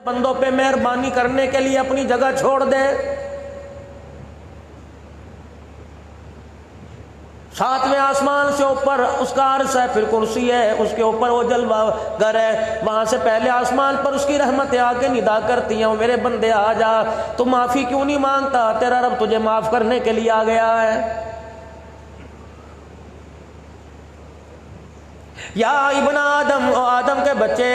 बंदों पे मेहरबानी करने के लिए अपनी जगह छोड़ दे। सातवें आसमान से ऊपर उसका अर्श है, फिर कुर्सी है, उसके ऊपर वो जलवा घर है। वहां से पहले आसमान पर उसकी रहमतें आके निदा करती हैं, मेरे बंदे आ जा, तू माफी क्यों नहीं मांगता, तेरा रब तुझे माफ करने के लिए आ गया है। या इब्न आदम, ओ आदम के बच्चे,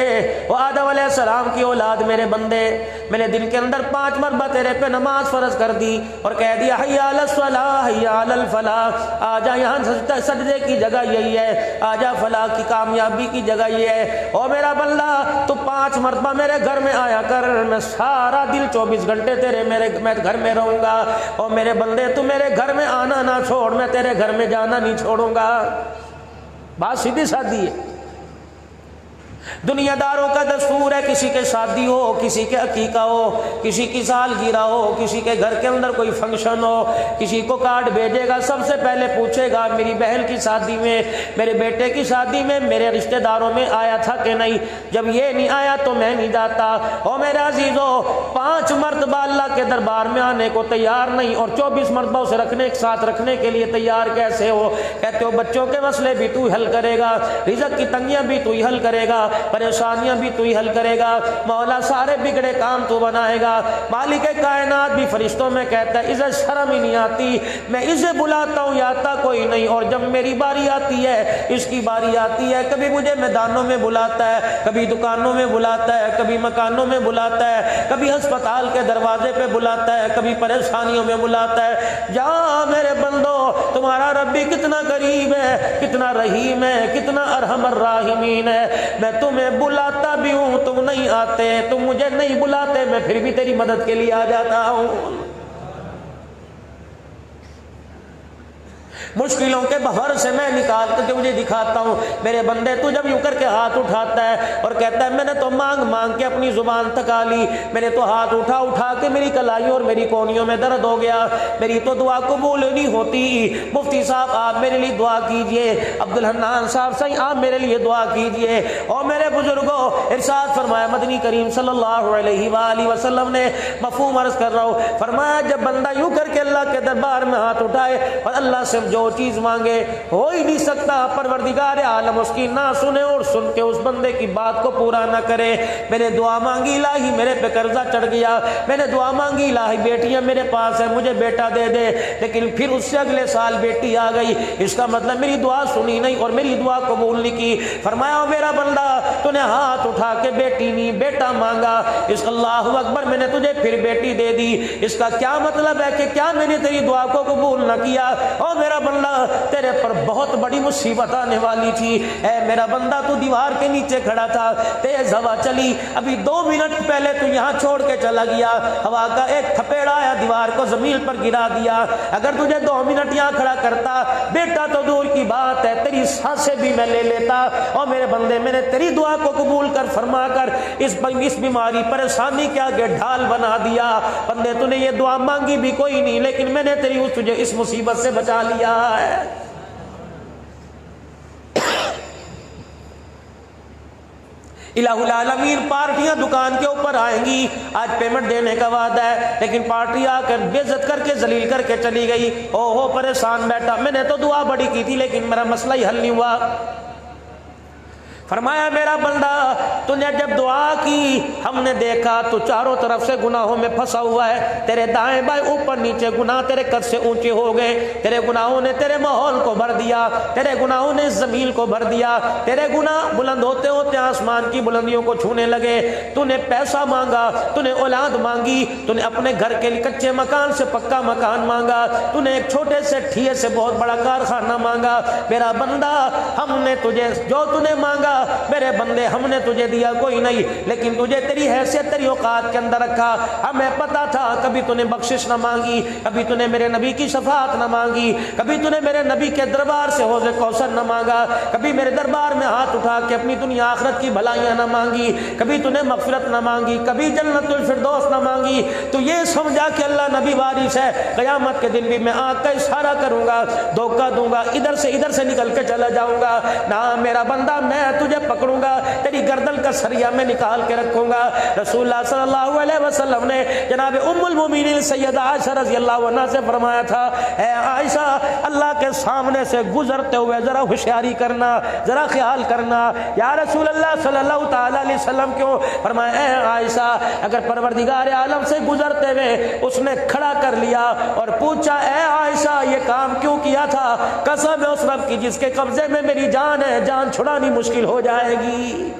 वो आदम अलैहिस्सलाम की औलाद, मेरे बंदे, मैंने दिन के अंदर 5 मरतबा तेरे पे नमाज फर्ज कर दी और कह दिया हय्या अलस सलाह हय्या अलल फलाह, आजा यहाँ सजदे की जगह यही है, आजा फलाह की कामयाबी की जगह ये है। ओ मेरा बंदा, तू 5 मरतबा मेरे घर में आया कर, मैं सारा दिन 24 घंटे मैं घर में रहूंगा। और मेरे बंदे, तू मेरे घर में आना ना छोड़, मैं तेरे घर में जाना नहीं छोड़ूंगा। बात सीधी सादी है। दुनियादारों का दस्तूर है, किसी के शादी हो, किसी के अकीका हो, किसी की सालगिरह हो, किसी के घर के अंदर कोई फंक्शन हो, किसी को कार्ड भेजेगा, सबसे पहले पूछेगा मेरी बहन की शादी में, मेरे बेटे की शादी में, मेरे रिश्तेदारों में आया था कि नहीं। जब ये नहीं आया तो मैं नहीं जाता। और मेरे अजीजों, 5 मरतबा अल्लाह के दरबार में आने को तैयार नहीं और 24 मरतबा उसे साथ रखने के लिए तैयार कैसे हो। कहते हो बच्चों के मसले भी तू हल करेगा, रिज़्क़ की तंगियां भी तू हल करेगा, परेशानियां भी तू ही हल करेगा, मौला सारे बिगड़े काम तू बनाएगा। मालिक कायनात भी फरिश्तों में कहता है इसे शर्म ही नहीं आती, मैं इसे बुलाता हूँ आता कोई नहीं, और जब मेरी बारी आती है, इसकी बारी आती है, कभी मुझे मैदानों में बुलाता है, कभी दुकानों में बुलाता है, कभी मकानों में बुलाता है, कभी अस्पताल के दरवाजे पे बुलाता है, कभी परेशानियों में बुलाता है। जा मेरे बंदो, तुम्हारा रब्बी कितना करीब है, कितना रहीम है, कितना अरहमर राहिमीन है। मैं तुम्हें बुलाता भी हूं, तुम नहीं आते, तुम मुझे नहीं बुलाते, मैं फिर भी तेरी मदद के लिए आ जाता हूं। मुश्किलों के भंवर से मैं निकाल करके मुझे दिखाता हूँ। मेरे बंदे, तू जब यूं करके हाथ उठाता है और कहता है मैंने तो मांग मांग के अपनी जुबान थका ली, मैंने तो हाथ उठा उठा के मेरी कलाइयों और मेरी कोहनियों में दर्द हो गया, मेरी तो दुआ कबूल नहीं होती। मुफ्ती साहब आप मेरे लिए दुआ कीजिए, अब्दुल हन्नान साहब सही आप मेरे लिए दुआ कीजिए। और मेरे बुजुर्गों, इरशाद फरमाया मदनी करीम सल्लल्लाहु अलैहि वसल्लम ने, मफहूम अर्ज कर रहा हूँ, फरमाया जब बंदा यूं करके अल्लाह के दरबार में हाथ उठाए और अल्लाह से जो चीज मांगे हो ही नहीं सकता, परवरदिगार आलम उसकी ना सुने और सुन के उस बंदे की बात को पूरा ना करे। मैंने दुआ मांगी इलाही मेरे पे कर्जा चढ़ गया, मैंने दुआ मांगी इलाही बेटियां मेरे पास है मुझे बेटा दे दे, लेकिन फिर उससे अगले साल बेटी आ गई, इसका मतलब मेरी दुआ सुनी नहीं और मेरी दुआ कबूल नहीं की। फरमाया मेरा बंदा, तूने हाथ उठा के बेटी नहीं बेटा मांगा, इस अल्लाहु अकबर मैंने तुझे फिर बेटी दे दी, इसका क्या मतलब है कि क्या मैंने तेरी दुआ को कबूल ना किया। और मेरा बंदा, तेरे पर बहुत बड़ी मुसीबत आने वाली थी। ऐ मेरा बंदा, तू दीवार के नीचे खड़ा था, तेज हवा चली, अभी 2 मिनट पहले तू यहाँ छोड़ के चला गया, हवा का एक थपेड़ा आया दीवार को जमीन पर गिरा दिया। अगर तुझे 2 मिनट यहाँ खड़ा करता, बेटा तो दूर की बात है तेरी सांसें भी मैं ले लेता। और मेरे बंदे, मैंने तेरी दुआ को कबूल कर फरमा कर इस बीमारी परेशानी के आगे ढाल बना दिया। बंदे, तूने ये दुआ मांगी भी कोई नहीं, लेकिन मैंने तुझे इस मुसीबत से बचा लिया है। इलाहुल आलमीन पार्टियां दुकान के ऊपर आएंगी, आज पेमेंट देने का वादा है, लेकिन पार्टी आकर बेइज्जत करके जलील करके चली गई। ओहो परेशान बैठा, मैंने तो दुआ बड़ी की थी लेकिन मेरा मसला ही हल नहीं हुआ। फरमाया मेरा बंदा, तूने जब दुआ की हमने देखा तो चारों तरफ से गुनाहों में फंसा हुआ है, तेरे दाएं बाएं ऊपर नीचे गुनाह तेरे कद से ऊंचे हो गए, तेरे गुनाहों ने तेरे माहौल को भर दिया, तेरे गुनाहों ने जमीन को भर दिया, तेरे गुनाह बुलंद होते होते आसमान की बुलंदियों को छूने लगे। तूने पैसा मांगा, तूने औलाद मांगी, तूने अपने घर के लिए कच्चे मकान से पक्का मकान मांगा, तूने एक छोटे से ठिये से बहुत बड़ा कारखाना मांगा। मेरा बंदा, हमने तुझे जो तूने मांगा मेरे बंदे हमने तुझे दिया कोई नहीं, लेकिन तुझे तेरी हैसियत तेरी औकात के अंदर रखा। हमें पता था कभी तूने बख्शिश ना मांगी, कभी तूने मेरे नबी की शफाअत ना मांगी, कभी तूने मेरे नबी के दरबार से हौज़े कौसर ना मांगा, कभी मेरे दरबार में हाथ उठा के अपनी दुनिया आखिरत की भलाइयां ना मांगी, कभी तूने मगफिरत ना मांगी, कभी जन्नतुल फिरदौस ना मांगी। तो ये समझा कि अल्लाह नबी वारिस है, क़यामत के दिन भी मैं आँख का इशारा करूंगा, धोखा दूंगा, इधर से निकल के चला जाऊंगा। ना मेरा बंदा, मैं तुझे पकड़ूंगा, तेरी गर्दन का सरिया मैं निकाल के रखूंगा। रसूलुल्लाह सल्लल्लाहु अलैहि वसल्लम ने जनाब उम्मुल मोमिनीन सैयदा आयशा रज़ी अल्लाहु अन्हा से फरमाया था, ऐ आयशा, अल्लाह के सामने से गुजरते हुए जरा होशियारी करना, जरा ख्याल करना। या रसूल अल्लाह सल्लल्लाहु ताला अलैहि वसल्लम क्यों? फरमाया, ऐ आयशा, अगर परवरदिगार आलम से गुजरते हुए उसने खड़ा कर लिया और पूछा, ऐ आयशा, ये काम क्यों किया था? कसम है उस रब की जिसके कब्जे में मेरी जान है, जान छुड़ानी मुश्किल हो जाएगी।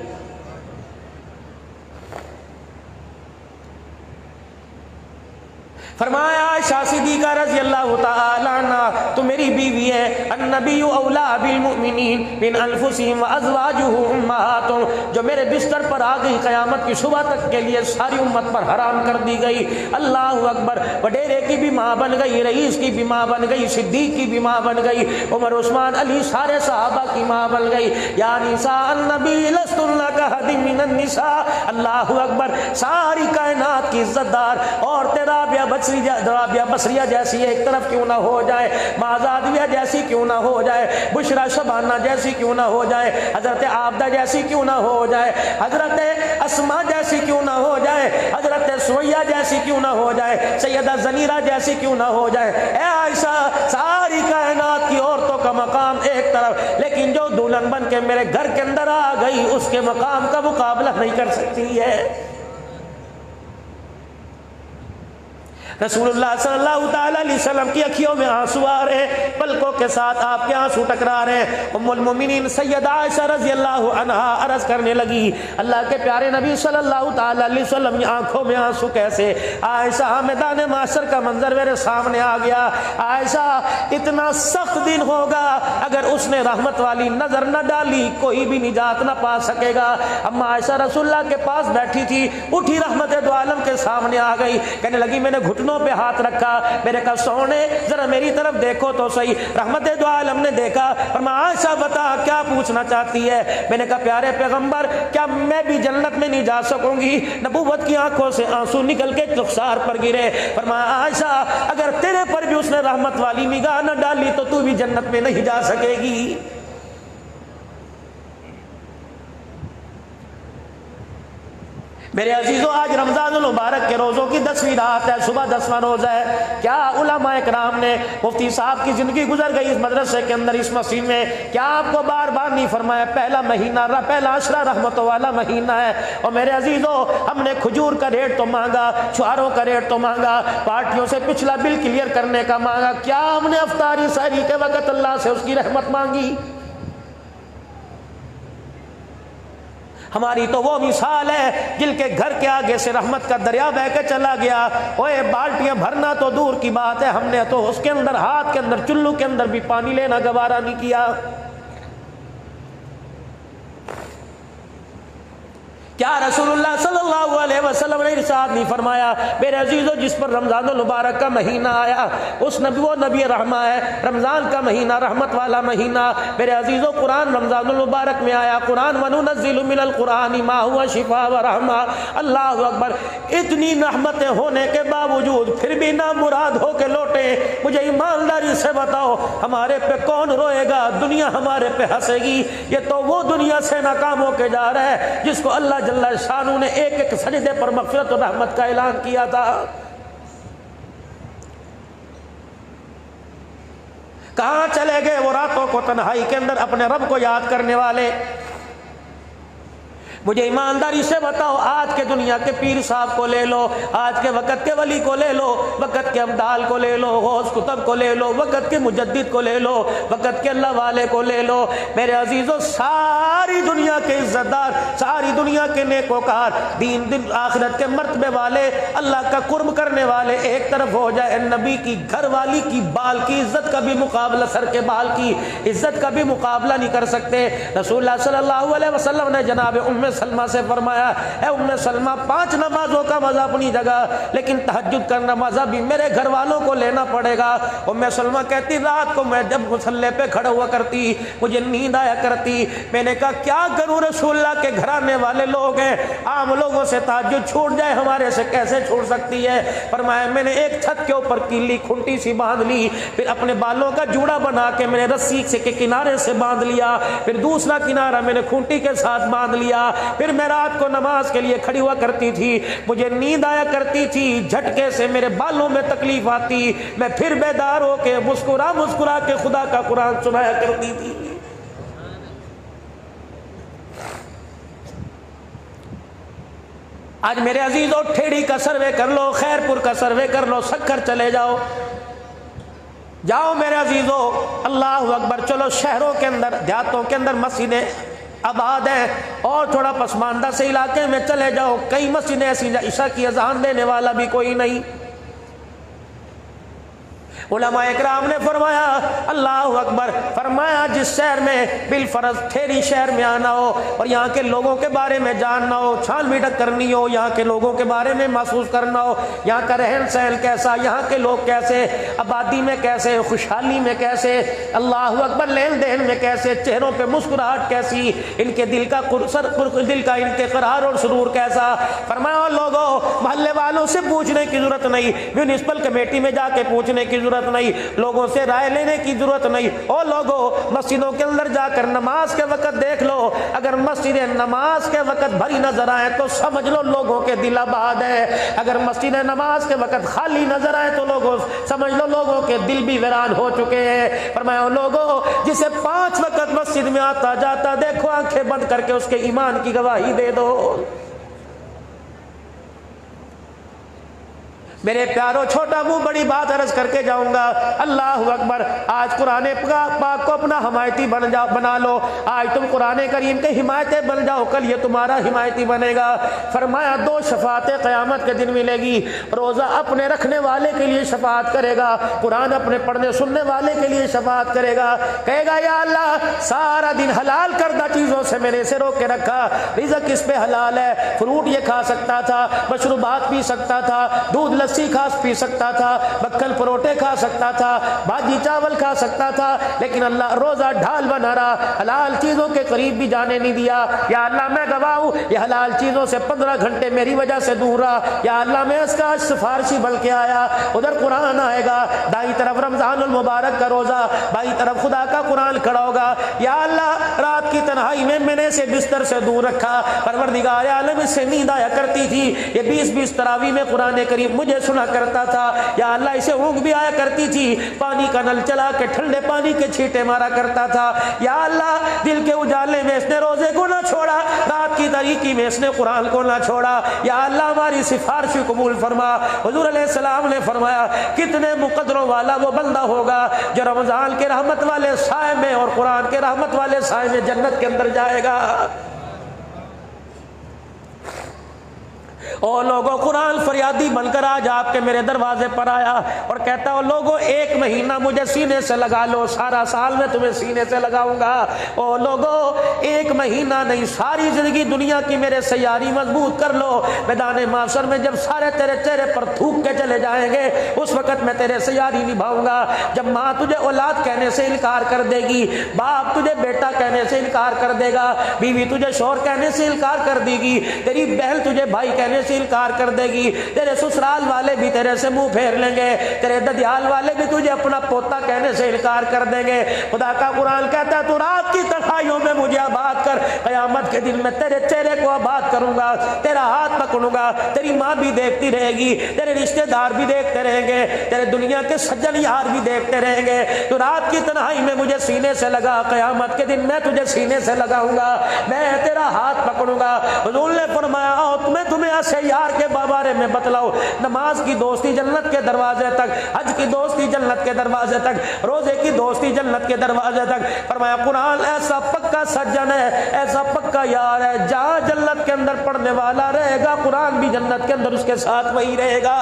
फरमाया, आयशा सिद्दीका रज़ी अल्लाहु ताला अन्हा, तो मेरी बीवी है। अन्नबिय्यु औला बिल मुमिनीन मिन अनफुसिहिम व अज़वाजुहु उम्महातुहुम, जो मेरे बिस्तर पर आ गई क़यामत की सुबह तक के लिए सारी उम्मत पर हराम कर दी गई। अल्लाह अकबर। वडेरे की भी माँ बन गई, रईस की भी माँ बन गई, सिद्दीक की भी माँ बन गई, उमर उस्मान अली सारे सहाबा की माँ बन गई। या निसा अन्नबी लस्तुन्ना कहदिम मिनन निसा। अल्लाह अकबर। सारी कायनात की इज्जतदार औरतें राबिया बसरिया जैसी एक तरफ क्यों ना हो जाए, माजादिया जैसी क्यों ना हो जाए, बुशरा शबाना जैसी क्यों ना हो जाए, हजरत आबदा जैसी क्यों ना हो जाए, हजरत अस्मा जैसी क्यों ना हो जाए, हजरत सुमैया जैसी क्यों ना हो जाए, सैयदा जनीरा जैसी क्यों ना हो जाए। ए आयशा, सारी कायनात की औरतों का मकाम एक तरफ, लेकिन जो दुल्हन बन के मेरे घर के अंदर आ गई उसके मकाम का मुकाबला नहीं कर सकती है। रसूलुल्लाह सल्लल्लाहु ताला अलैहि वसल्लम की अखियों में आंसू आ रहे, पलकों के साथ आपके आंसू टकरा रहे। उम्मुल मोमिनीन सैयदा आयशा रज़ी अल्लाहु अन्हा अर्ज करने लगी, अल्लाह के प्यारे नबी सल्लल्लाहु ताला अलैहि वसल्लम की आंखों में आंसू कैसे? आयशा, मैदान माशर का मंजर मेरे सामने आ गया। आयशा, इतना सख्त दिन होगा, अगर उसने रहमत वाली नजर न डाली कोई भी निजात न पा सकेगा। अम्मा आयशा रसूलुल्लाह के पास बैठी थी, उठी रहमत दो आलम के सामने आ गई, कहने लगी, मैंने घुटनों पे हाथ रखा, मेरे कहा, सोने जरा मेरी तरफ देखो तो सही। रहमत दो आलम ने देखा, फरमाया, आयशा बता क्या पूछना चाहती है? मैंने कहा, प्यारे पैगंबर, क्या मैं भी जन्नत में नहीं जा सकूंगी? नबूवत की आंखों से आंसू निकल के रुखसार पर गिरे। फरमाया, आयशा, अगर तेरे पर भी उसने रहमत वाली निगाह न डाली तो तू भी जन्नत में नहीं जा सकेगी। मेरे अजीजों, आज रमजानुल मुबारक के रोज़ों की 10वीं रात है, सुबह 10वां रोज़ा है। क्या उलमा इकराम ने, मुफ्ती साहब की ज़िंदगी गुजर गई इस मदरसे के अंदर, इस मस्जिद में, क्या आपको बार बार नहीं फरमाया पहला महीना, पहला अशरा रहमतों वाला महीना है? और मेरे अजीजों, हमने खजूर का रेट तो मांगा, छुहारों का रेट तो मांगा, पार्टियों से पिछला बिल क्लियर करने का मांगा, क्या हमने अफ्तारी सहरी के वक़्त अल्लाह से उसकी रहमत मांगी? हमारी तो वो मिसाल है जिनके घर के आगे से रहमत का दरिया बह के चला गया। ओए, बाल्टियां भरना तो दूर की बात है, हमने तो उसके अंदर, हाथ के अंदर, चुल्लू के अंदर भी पानी लेना गवारा नहीं किया। क्या रसूलुल्लाह सल्लल्लाहु अलैहि वसल्लम ने इरशाद नहीं फरमाया? मेरे अजीजों, जिस पर रमजानुल मुबारक का महीना आया उस नबी, वो नबी रहमा है। रमजान का महीना रहमत वाला महीना। मेरे अजीजों, कुरान रमजानुल मुबारक में आया, कुरान वनुनज़्ज़िलु मिनल कुरानी मा हुवा शिफा व रहमा। अल्लाहु अकबर। इतनी रहमतें होने के बावजूद फिर भी ना मुराद हो के लौटे। मुझे ईमानदारी से बताओ, हमारे पे कौन रोएगा? दुनिया हमारे पे हंसेगी। ये तो वो दुनिया से नाकाम होके जा रहा है जिसको अल्लाह जल्ला शानू ने एक एक सजदे पर मग़फ़िरत और रहमत का ऐलान किया था। कहां चले गए वो रातों को तन्हाई के अंदर अपने रब को याद करने वाले? मुझे ईमानदारी से बताओ, आज के दुनिया के पीर साहब को ले लो, आज के वक़्त के वली को ले लो, वक़्त के अब्दाल को ले लो, गौस कुतुब को ले लो, वक़्त के मुजद्दिद को ले लो, वक़्त के अल्लाह वाले को ले लो। मेरे अजीज़ों, सारी दुनिया के इज्जतदार, सारी दुनिया के नेकोकार, दीन दिन आखिरत के मर्तबे वाले, अल्लाह का कुर्ब करने वाले एक तरफ हो जाए, नबी की घरवाली की बाल की इज्जत का भी मुकाबला, सर के बाल की इज्जत का भी मुकाबला नहीं कर सकते। रसूलुल्लाह सल्लल्लाहु अलैहि वसल्लम ने जनाब उम्मे सलमा से फरमाया, ए उम्मे सलमा 5 नमाजों का मजा अपनी जगह, लेकिन तहज्जुद का मजा भी मेरे घर वालों को लेना पड़ेगा। उम्मे सलमा कहती रात को मैं जब मुसल्ले पे खड़ा हुआ करती मुझे नींद आया करती। मैंने कहा क्या करूं, रसूलुल्लाह के घराने वाले लोग हैं, आम लोगों से तहज्जुद छूट जाए, हमारे से कैसे छूट सकती है। फरमाया मैंने एक छत के ऊपर कीली खुंटी सी बांध ली, फिर अपने बालों का जूड़ा बना के मैंने रस्सी से के किनारे से बांध लिया, फिर दूसरा किनारा मैंने खूंटी के साथ बांध लिया। फिर मैं रात को नमाज के लिए खड़ी हुआ करती थी, मुझे नींद आया करती थी, झटके से मेरे बालों में तकलीफ आती, मैं फिर बेदार होके मुस्कुरा मुस्कुरा के खुदा का कुरान सुनाया करती थी। आज मेरे अजीजों ठेड़ी का सर्वे कर लो, खैरपुर का सर्वे कर लो, सक्कर चले जाओ, जाओ मेरे अजीजों, अल्लाह अकबर। चलो शहरों के अंदर देहातों के अंदर मस्जिदें आबाद है, और थोड़ा पसमानदा से इलाके में चले जाओ, कई मस्जिदें ऐसी ईशा की अजान देने वाला भी कोई नहीं। उलमा इकराम ने फरमाया अल्लाह अकबर, फरमाया जिस शहर में बिल फर्ज ठेरी शहर में आना हो और यहाँ के लोगों के बारे में जानना हो, छान बीटक करनी हो, यहाँ के लोगों के बारे में महसूस करना हो, यहाँ का रहन सहन कैसा, यहाँ के लोग कैसे, आबादी में कैसे, खुशहाली में कैसे, अल्लाह अकबर लेन देन में कैसे, चेहरों पे मुस्कुराहट कैसी, इनके दिल का दिल का इनके करार और सुरूर कैसा। फरमाया लोगों मोहल्ले वालों से पूछने की जरूरत नहीं, म्यूनिसिपल कमेटी में जाके पूछने की जरूरत नहीं, लोगों से राय लेने की जरूरत नहीं। ओ लोगों मस्जिदों के अंदर जाकर नमाज के वक्त देख लो, अगर मस्जिदें नमाज के वक्त भरी नजर आए तो समझ लो लोगों के दिल आबाद है, अगर मस्जिदें नमाज के वक्त खाली नजर आए तो लोगों समझ लो लोगों के दिल भी वीरान हो चुके हैं। फरमाया लोगों जिसे 5 वक्त मस्जिद में आता जाता देखो, आंखें बंद करके उसके ईमान की गवाही दे दो। मेरे प्यारो छोटा मुंह बड़ी बात अर्ज करके जाऊंगा, अल्लाह अकबर। आज कुरान पाक को अपना हिमायती बना लो, आज तुम कुरान करीम के हिमायती बन जाओ, कल ये तुम्हारा हिमायती बनेगा। फरमाया 2 शफातें क़यामत के दिन मिलेगी, रोज़ा अपने रखने वाले के लिए शफात करेगा, कुरान अपने पढ़ने सुनने वाले के लिए शफात करेगा, कहेगा या अल्लाह सारा दिन हलाल करदा चीज़ों से मैंने इसे रोक के रखा, रिज़्क़ इस पे हलाल है, फ्रूट ये खा सकता था, मशरूबात पी सकता था, दूध लस्सी खास पी सकता था, बक्कल परोठे खा सकता था, भाजी चावल खा सकता था, लेकिन अल्लाह रोजा ढाल बना रहा, हलाल चीजों के करीब भी जाने नहीं दिया। या अल्लाह मैं गवाह हूं, ये हलाल चीजों से 15 घंटे मेरी वजह से दूर रहा। या अल्लाह मैं इसका सिफारशी बन के आया, उधर कुरान आएगा, दाई तरफ रमजानुल मुबारक का रोजा, बाई तरफ खुदा का कुरान खड़ा होगा। या अल्लाह रात की तन्हाई में मैंने इसे बिस्तर से दूर रखा, परवरदिगार आलम इससे नींद आया करती थी, ये 20-20 तरावी में कुरान करीम मुझे सुना करता था। या अल्लाह इसे ऊँग भी आया करती थी, पानी का नल चला के ठंडे पानी के छींटे मारा करता था। या अल्लाह दिल के उजाले में इसने रोजे को ना छोड़ा, रात की तारीकी में इसने कुरान को ना छोड़ा। या अल्लाह हमारी सिफारिश कबूल फरमा। हुजूर अलैहिस्सलाम ने फरमाया कितने मुकद्दरों वाला वो बंदा होगा जो रमजान के रहमत वाले साए में और कुरान के रहमत वाले साए में जन्नत के अंदर जाएगा। और लोगों कुरान फरियादी बनकर आज आपके मेरे दरवाजे पर आया और कहता हो लोगों 1 महीना मुझे सीने से लगा लो, सारा साल में तुम्हें सीने से लगाऊंगा। और लोगों 1 महीना नहीं, सारी जिंदगी दुनिया की मेरे सैयारी मजबूत कर लो, मैदान माशर में जब सारे तेरे चेहरे पर थूक के चले जाएंगे उस वक्त मैं तेरे सैयारी निभाऊंगा। जब माँ तुझे औलाद कहने से इनकार कर देगी, बाप तुझे बेटा कहने से इनकार कर देगा, बीवी तुझे शौहर कहने से इनकार कर देगी, तेरी बहन तुझे भाई कहने से इनकार कर देगी, तेरे ससुराल वाले भी तेरे से मुंह फेर लेंगे, तेरे ददियाल वाले भी तुझे अपना पोता कहने से इनकार कर देंगे। खुदा का कुरान कहता है तू रात की तन्हाइयों में मुझे आबाद कर, कयामत के दिन मैं तेरे चेहरे को आबाद करूंगा, तेरा हाथ पकड़ूंगा, तेरी माँ भी देखती रहेगी, तेरे रिश्तेदार भी देखते रहेंगे, तेरे दुनिया के सज्जन यार भी देखते रहेंगे। तू रात की तन्हाई में मुझे सीने से लगा, कयामत के दिन मैं तुझे सीने से लगाऊंगा, मैं तेरा हाथ पकड़ूंगा। हुजूर ने फरमाया तुम्हें ऐसे यार के बारे में बतलाओ, नमाज की दोस्ती जन्नत के दरवाजे तक, हज की दोस्ती जन्नत के दरवाजे तक, रोजे की दोस्ती जन्नत के दरवाजे तक। फरमाया कुरान ऐसा पक्का सज्जन है, ऐसा पक्का यार है, जहां जन्नत के अंदर पढ़ने वाला रहेगा कुरान भी जन्नत के अंदर उसके साथ वही रहेगा।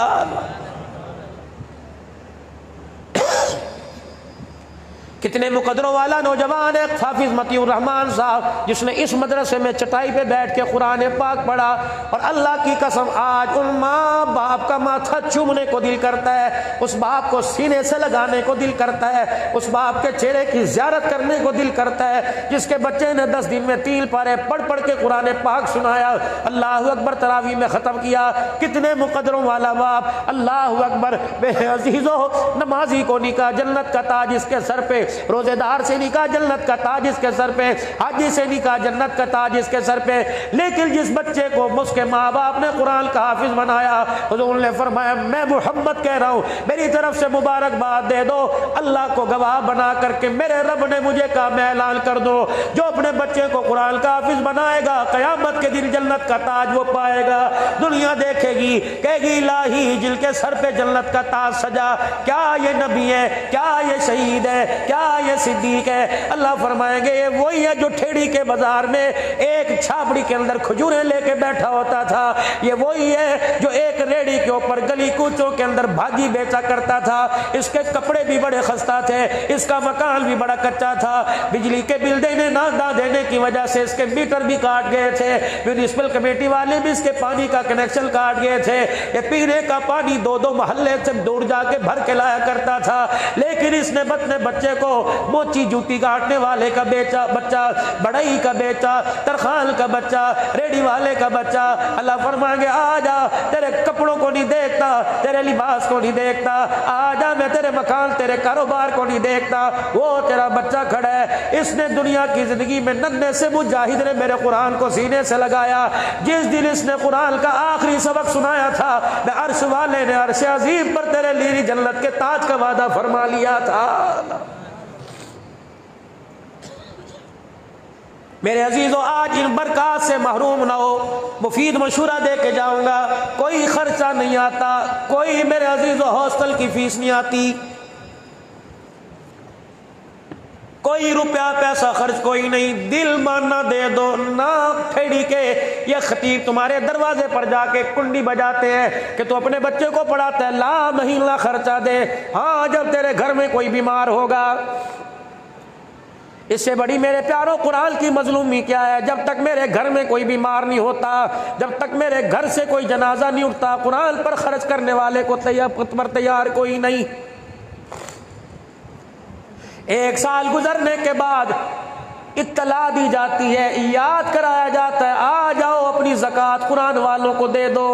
कितने मुकदरों वाला नौजवान है हाफिज मतीउर रहमान साहब, जिसने इस मदरसे में चटाई पे बैठ के कुरान पाक पढ़ा, और अल्लाह की कसम आज उन माँ बाप का माथा चूमने को दिल करता है, उस बाप को सीने से लगाने को दिल करता है, उस बाप के चेहरे की ज़ियारत करने को दिल करता है, जिसके बच्चे ने 10 दिन में 3 पारे पढ़ पढ़ के कुरान पाक सुनाया, अल्लाह अकबर तरावी में ख़त्म किया। कितने मुकदरों वाला बाप, अल्लाह अकबर। मेरे अजीजों, नमाजी को निकाह जन्नत का ताज इसके सर पे, रोजेदार से निकाह जन्नत का ताज इसके सर पे, हाजी से निकाह जन्नत का ताज इसके सर पे। लेकिन जिस बच्चे को उसके माँ बाप ने कुरान का हाफिज बनाया, हुजूर ने फरमाया मैं मोहम्मद कह रहा हूँ, मेरी तरफ से मुबारकबाद दे दो, अल्लाह को गवाह बना करके मेरे रब ने मुझे कहा मैं ऐलान कर दो, जो अपने बच्चे को कुरान का हाफिज बनाएगा कयामत के दिन जन्नत का ताज वो पाएगा। दुनिया देखेगी, कहेगी इलाही जिनके सर पे जन्नत का ताज सजा, क्या ये नबी है, क्या ये शहीद है, क्या ये सिद्दीक है। अल्लाह फरमाएंगे ये वही है जो ठेड़ी के बाजार में एक छाबड़ी के अंदर खजूरें लेके बैठा होता था, ये वही है जो एक रेड़ी के ऊपर गली कूचों के अंदर भाजी बेचा करता था, इसके कपड़े भी बड़े खस्ता थे, इसका मकान भी बड़ा कच्चा था, बिजली के बिल देने ना देने की वजह से इसके मीटर भी काट गए थे, म्यूनिसिपल कमेटी वाले भी इसके पानी का कनेक्शन काट गए थे, ये पीने का पानी 2-2 मोहल्ले से दूर जाके भर के लाया करता था। लेकिन इसने अपने बच्चे को मोची जूती काटने वाले का बच्चा, बड़ई का बेचा, तरखान का बच्चा, रेडी वाले का बच्चा, अल्लाह फरमाएंगे आ जा, तेरे कपड़ों को नहीं देखता, तेरे लिबास को नहीं देखता, आ जा मैं तेरे मकान तेरे कारोबार को नहीं देखता, वो तेरा बच्चा खड़ा है। इसने दुनिया की जिंदगी में नन्हे से मुजाहिद ने मेरे कुरान को सीने से लगाया, जिस दिन इसने कुरान का आखिरी सबक सुनाया था, मैं अर्श वाले ने अर्श अजीम पर तेरे लिए जन्नत के ताज का वादा फरमा लिया था। मेरे अजीजों, आज इन बरकत से महरूम ना हो, मुफीद मशूरा दे के जाऊंगा, कोई खर्चा नहीं आता, कोई मेरे अजीजों हॉस्टल की फीस नहीं आती, कोई रुपया पैसा खर्च कोई नहीं, दिल मानना दे दो ना ठेड़ी के। ये खतीब तुम्हारे दरवाजे पर जाके कुंडी बजाते हैं कि तू अपने बच्चे को पढ़ाता है, ला महीना खर्चा दे। हाँ, जब तेरे घर में कोई बीमार होगा, इससे बड़ी मेरे प्यारों कुरान की मजलूमी क्या है। जब तक मेरे घर में कोई बीमार नहीं होता, जब तक मेरे घर से कोई जनाजा नहीं उठता, कुरान पर खर्च करने वाले को तैयार कोई नहीं। 1 साल गुजरने के बाद इत्तला दी जाती है, याद कराया जाता है, आ जाओ अपनी ज़कात कुरान वालों को दे दो।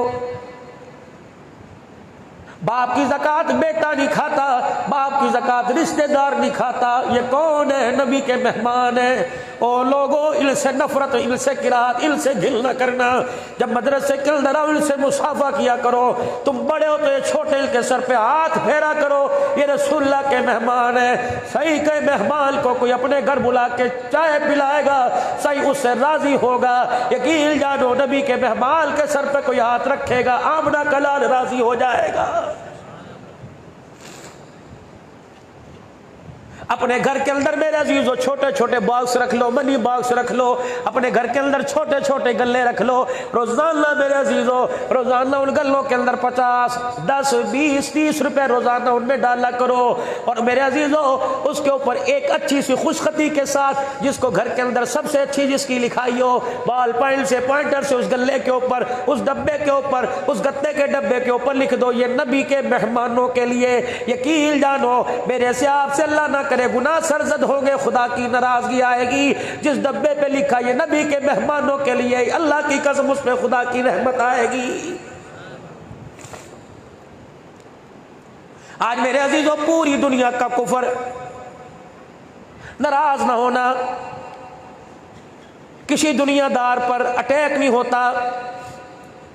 बाप की ज़कात बेटा नहीं खाता, बाप की ज़कात रिश्तेदार नहीं खाता। ये कौन है? नबी के मेहमान है। ओ लोगों, इनसे नफरत, इनसे किरात, इनसे गिल न करना। जब मदरसे के अंदर आओ, इनसे मुसाफा किया करो। तुम बड़े हो तो ये छोटे के सर पे हाथ फेरा करो। ये रसूलुल्लाह के मेहमान है। सही के मेहमान को कोई अपने घर बुला के चाय पिलाएगा, सही उससे राजी होगा। यकीन जानो, नबी के मेहमान के सर पे कोई हाथ रखेगा, आमना कलाल राजी हो जाएगा। अपने घर के अंदर मेरे अजीजों छोटे छोटे बॉक्स रख लो, मनी बॉक्स रख लो, अपने घर के अंदर छोटे छोटे गल्ले रख लो। रोजाना मेरे अजीजों, रोजाना उन गल्लों के अंदर 50, 10, 20, 30 रुपए रोजाना उनमें डाला करो। और मेरे अजीजों, उसके ऊपर एक अच्छी सी खुशखती के साथ, जिसको घर के अंदर सबसे अच्छी जिसकी लिखाई हो, बॉल पॉइंट से, पॉइंटर से उस गल्ले के ऊपर, उस डब्बे के ऊपर, उस गत्ते के डब्बे के ऊपर लिख दो, ये नबी के मेहमानों के लिए। यकीन जानो, मेरे से आपसे अल्लाह ना गुनाह सरजद होंगे, खुदा की नाराजगी आएगी। जिस डब्बे पे लिखा ये नबी के मेहमानों के लिए, अल्लाह की कसम उस पे खुदा की रहमत आएगी। आज मेरे अजीजों, पूरी दुनिया का कुफर, नाराज ना होना, किसी दुनियादार पर अटैक नहीं होता,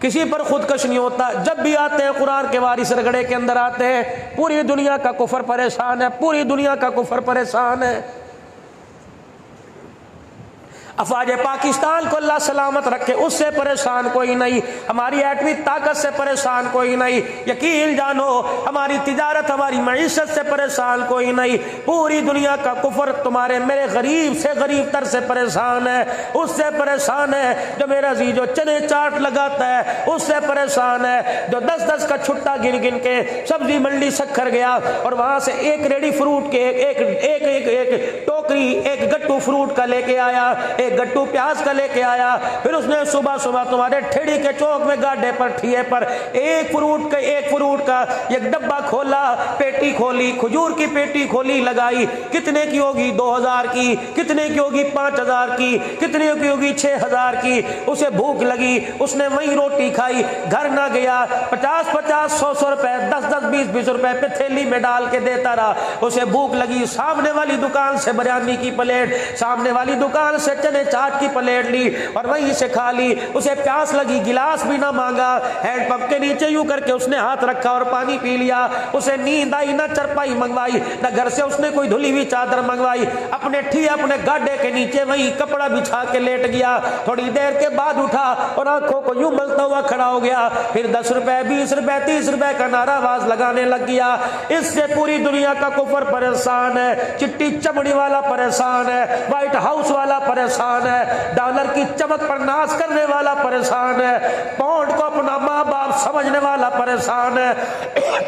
किसी पर खुदकश नहीं होता। जब भी आते हैं कुरान के वारिस रगड़े के अंदर आते हैं, पूरी दुनिया का कुफर परेशान है, पूरी दुनिया का कुफर परेशान है। अफवाज पाकिस्तान को अल्लाह सलामत रखे, उससे परेशान कोई नहीं, हमारी एटमी ताकत से परेशान कोई नहीं, यकीन जानो हमारी तिजारत हमारी मईशत से परेशान कोई नहीं। पूरी दुनिया का कुफर तुम्हारे मेरे गरीब से गरीब तर से परेशान है, उससे परेशान है जो मेरा जो चने चाट लगाता है, उससे परेशान है जो 10-10 का छुट्टा गिन गिन के सब्जी मंडी शक्कर गया और वहां से एक रेडी फ्रूट के एक टोकरी एक गट्टू फ्रूट का लेके आया, एक गट्टू प्याज का लेके आया, फिर उसने सुबह सुबह तुम्हारे ठेड़ी के चौक में गाड्डे पर ठिए पर एक फ्रूट का एक डब्बा खोला, पेटी खोली, खजूर की पेटी खोली, लगाई, कितने की होगी 2000 की, कितने की होगी 5000 की, कितने की होगी 6000 की। उसे भूख लगी, उसने वही रोटी खाई, घर ना गया, 50-50 100 रुपए 10-10 20-20 रुपए पे थैली में डाल के देता रहा। उसे भूख लगी, सामने वाली दुकान से बिरयानी की प्लेट, सामने वाली दुकान से चने चाट की प्लेट ली और वहीं से खा ली। उसे प्यास लगी, गिलास भी ना मांगा, हैंडपंप के नीचे यूं करके उसने हाथ रखा और पानी पी लिया। उसे नींद आई, ना चरपाई मंगवाई, ना घर से उसने कोई धुली हुई चादर मंगवाई, अपने गाड्डे के नीचे वही कपड़ा बिछा के लेट गया। थोड़ी देर के बाद उठा और आंखों को यूं मलता हुआ खड़ा हो गया, फिर 10 रुपए 20 रुपए 30 रुपए का नाराबाज लगाने लग गया। इससे पूरी दुनिया का कुफर परेशान है, चिट्टी चमड़ी वाला परेशान है, व्हाइट हाउस वाला परेशान है, डॉलर की चमक पर नाश करने वाला परेशान है, पाउंड को अपना माँ बाप समझने वाला परेशान है।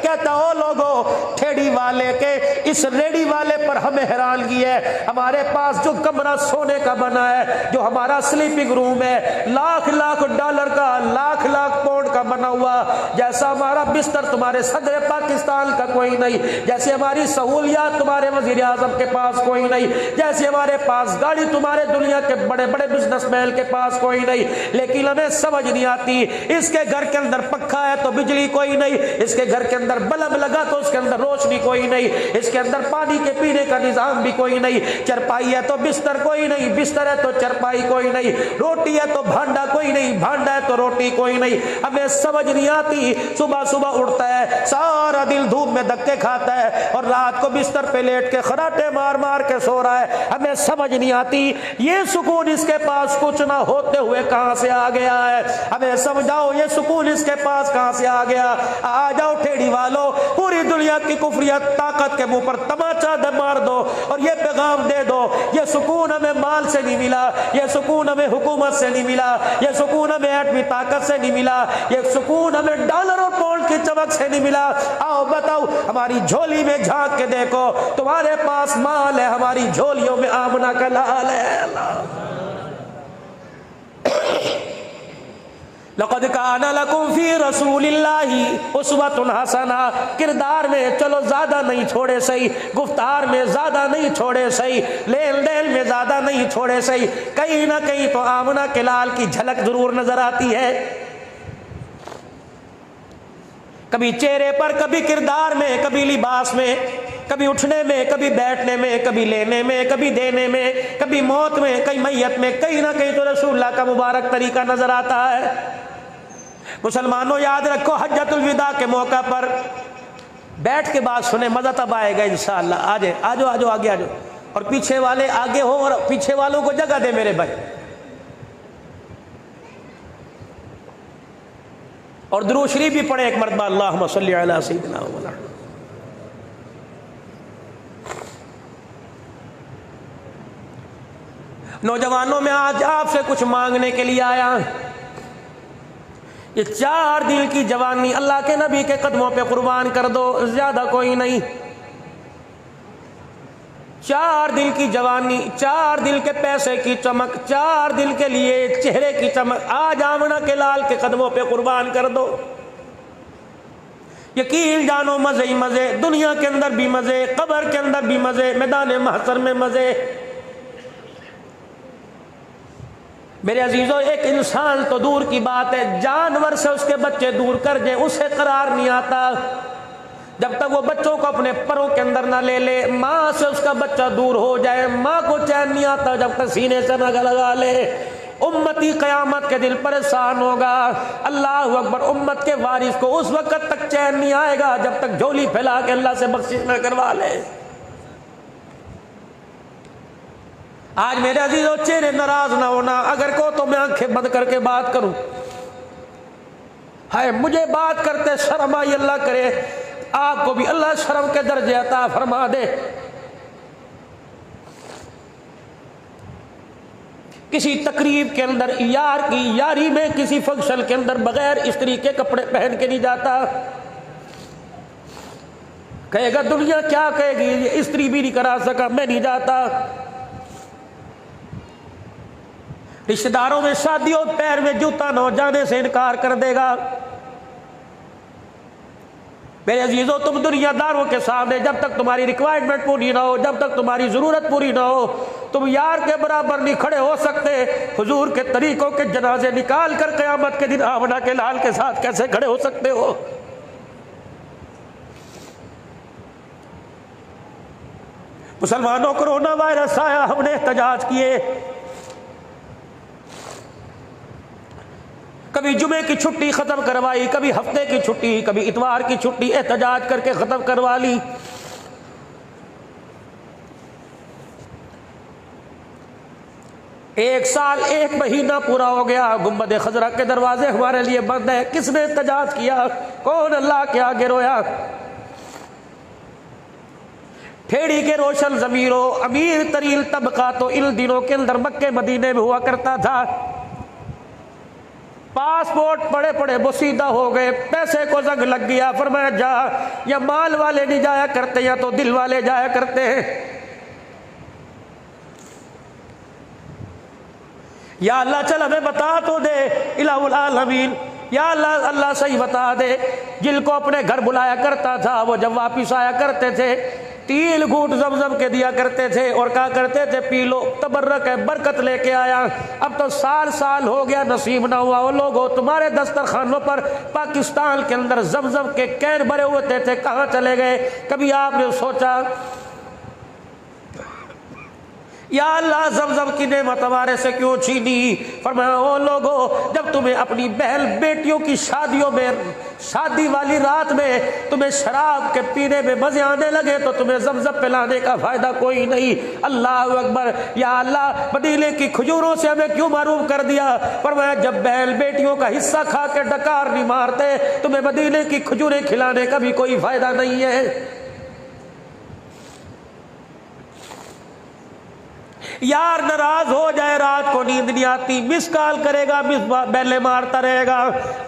कहता हो लोगों, ठेड़ी वाले के इस रेडी वाले पर हमें हैरानगी है। हमारे पास जो कमरा सोने का बना है, जो हमारा स्लीपिंग रूम है, लाख लाख डॉलर का, लाख लाख पाउंड का बना हुआ, जैसा हमारा बिस्तर तुम्हारे सदर पाकिस्तान का कोई नहीं, जैसे हमारी सहूलियात तुम्हारे वजीर आजम के पास कोई नहीं, जैसे हमारे पास गाड़ी तुम्हारे दुनिया के बड़े बड़े बिजनेसमैन के पास कोई नहीं। लेकिन हमें समझ नहीं आती, इसके घर के अंदर पक्का है तो बिजली कोई नहीं, इसके घर के अंदर बल्ब लगा तो उसके अंदर रोशनी कोई नहीं, इसके अंदर पानी के पीने का निजाम भी कोई नहीं, चरपाई है तो बिस्तर कोई नहीं, बिस्तर है तो चरपाई कोई नहीं, रोटी है तो भांडा कोई नहीं, भांडा है तो रोटी कोई नहीं। हमें समझ नहीं आती, सुबह सुबह उठता है, सारा दिन धूप में धक्के खाता है और रात को बिस्तर पे लेट के खराटे मार मार के सो रहा है। हमें समझ नहीं आती ये सुकून इसके पास कुछ ना होते हुए कहां से आ गया है। हमें समझाओ ये सुकून इसके पास कहां से आ गया। आ जाओ ठेड़ी वालों, पूरी दुनिया की कुफरियत ताकत के मुंह पर तमाचा मार दो और ये पैगाम दे दो, ये सुकून हमें माल से नहीं मिला, ये सुकून हमें हुकूमत से नहीं मिला, ये सुकून हमें एटमी ताकत से नहीं मिला, ये सुकून हमें डॉलर और पाउंड की चमक से नहीं मिला। आओ बताओ, हमारी झोली में झांक के देखो, तुम्हारे पास माल है, हमारी झोलियों में आमना का लाल है। लक़द काना लकुम फी रसूलिल्लाहि उस्वतुन हसना। किरदार में चलो ज्यादा नहीं छोड़े सही, गुफ्तार में ज्यादा नहीं छोड़े सही, लेन देन में ज्यादा नहीं छोड़े सही, कहीं ना कहीं तो आमना के लाल की झलक जरूर नजर आती है। कभी चेहरे पर, कभी किरदार में, कभी लिबास में, कभी उठने में, कभी बैठने में, कभी लेने में, कभी देने में, कभी मौत में, कहीं मैयत में, कहीं ना कहीं तो रसूलुल्लाह का मुबारक तरीका नजर आता है। मुसलमानों याद रखो, हज्जतुल विदा के मौका पर बैठ के बात सुने, मजा तब आएगा इंशाअल्लाह। आजो आजो आगे आजो, और पीछे वाले आगे हो और पीछे वालों को जगह दे मेरे भाई। और दुरूद शरीफ भी पढ़े एक मरतबा, अल्लाहुम्मा सल्ली अला सय्यिदिना मुहम्मद। नौजवानों में आज आपसे कुछ मांगने के लिए आया। ये 4 दिन की जवानी अल्लाह के नबी के कदमों पे कुर्बान कर दो, ज्यादा कोई नहीं। 4 दिन की जवानी, 4 दिन के पैसे की चमक, 4 दिन के लिए चेहरे की चमक, आज आमना के लाल के कदमों पे कुर्बान कर दो। यकीन जानो मजे ही मजे, दुनिया के अंदर भी मजे, कब्र के अंदर भी मजे, मैदान महशर में मजे। मेरे अजीजों, एक इंसान तो दूर की बात है, जानवर से उसके बच्चे दूर कर दे, उसे करार नहीं आता जब तक वो बच्चों को अपने परों के अंदर ना ले ले। माँ से उसका बच्चा दूर हो जाए, माँ को चैन नहीं आता जब तक सीने से न लगा ले। उम्मती क़यामत के दिन परेशान होगा। अल्लाह अकबर। उम्मत के वारिस को उस वक्त तक चैन नहीं आएगा जब तक झोली फैला के अल्लाह से बख्शिश न करवा ले। आज मेरे अजीजों, चेहरे नाराज ना होना, अगर को तो मैं आंखें बंद करके बात करूं। हाय मुझे बात करते शर्म आई, अल्लाह करे आपको भी अल्लाह शर्म के दर्जे अता फरमा दे। किसी तकरीब के अंदर यार की यारी में, किसी फंक्शन के अंदर बगैर स्त्री के कपड़े पहन के नहीं जाता। कहेगा दुनिया क्या कहेगी, ये स्त्री भी नहीं करा सका, मैं नहीं जाता। रिश्तेदारों में शादियों पैर में जूता न हो जाने से इनकार कर देगा। मेरे अजीजों, तुम दुनियादारों के सामने जब तक तुम्हारी रिक्वायरमेंट पूरी ना हो, जब तक तुम्हारी जरूरत पूरी ना हो, तुम यार के बराबर नहीं खड़े हो सकते। हुजूर के तरीकों के जनाजे निकाल कर क़यामत के दिन आमना के लाल के साथ कैसे खड़े हो सकते हो? मुसलमानों, कोरोना वायरस आया, हमने एहतजाज किए। कभी जुमे की छुट्टी खत्म करवाई, कभी हफ्ते की छुट्टी, कभी इतवार की छुट्टी एहतजाज करके खत्म करवा ली। एक साल एक महीना पूरा हो गया, गुंबद खजरा के दरवाजे हमारे लिए बंद है। किसने एहतजाज किया? कौन अल्लाह के आगे रोया? ठेड़ी के रोशन जमीरों, अमीर तरीन तबका तो इन दिनों के अंदर मक्के मदीने में हुआ करता था। पासपोर्ट पड़े पड़े बोसीदा हो गए, पैसे को जंग लग गया। फरमाया जा, या माल वाले नहीं जाया करते या तो दिल वाले जाया करते हैं। या अल्लाह चल हमें बता तो दे, इलाहुल आलमीन, या अल्लाह अल्लाह सही बता दे। जिनको अपने घर बुलाया करता था वो जब वापिस आया करते थे 3 घूंट ज़मज़म के दिया करते थे और कहा करते थे पी लो, तबर्रक है, बरकत लेके आया। अब तो साल साल हो गया, नसीब ना हुआ। वो लोगों तुम्हारे दस्तरखानों पर पाकिस्तान के अंदर ज़मज़म के कैन भरे हुए थे, कहाँ चले गए? कभी आपने सोचा या अल्लाह ज़मज़म की नेमत हमारे से क्यों छीनी? फरमाया ओ लोगों, जब तुम्हें अपनी बहन बेटियों की शादियों में, शादी वाली रात में तुम्हें शराब के पीने में मजे आने लगे तो तुम्हें ज़मज़म पिलाने का फायदा कोई नहीं। अल्लाह अकबर। या अल्लाह, मदीने की खजूरों से हमें क्यों महरूम कर दिया? फरमाया जब बहन बेटियों का हिस्सा खा के डकार नहीं मारते, तुम्हें मदीने की खजूरें खिलाने का भी कोई फायदा नहीं है। यार नाराज हो जाए, रात को नींद नहीं आती, मिस कॉल करेगा, मिस बेले मारता रहेगा।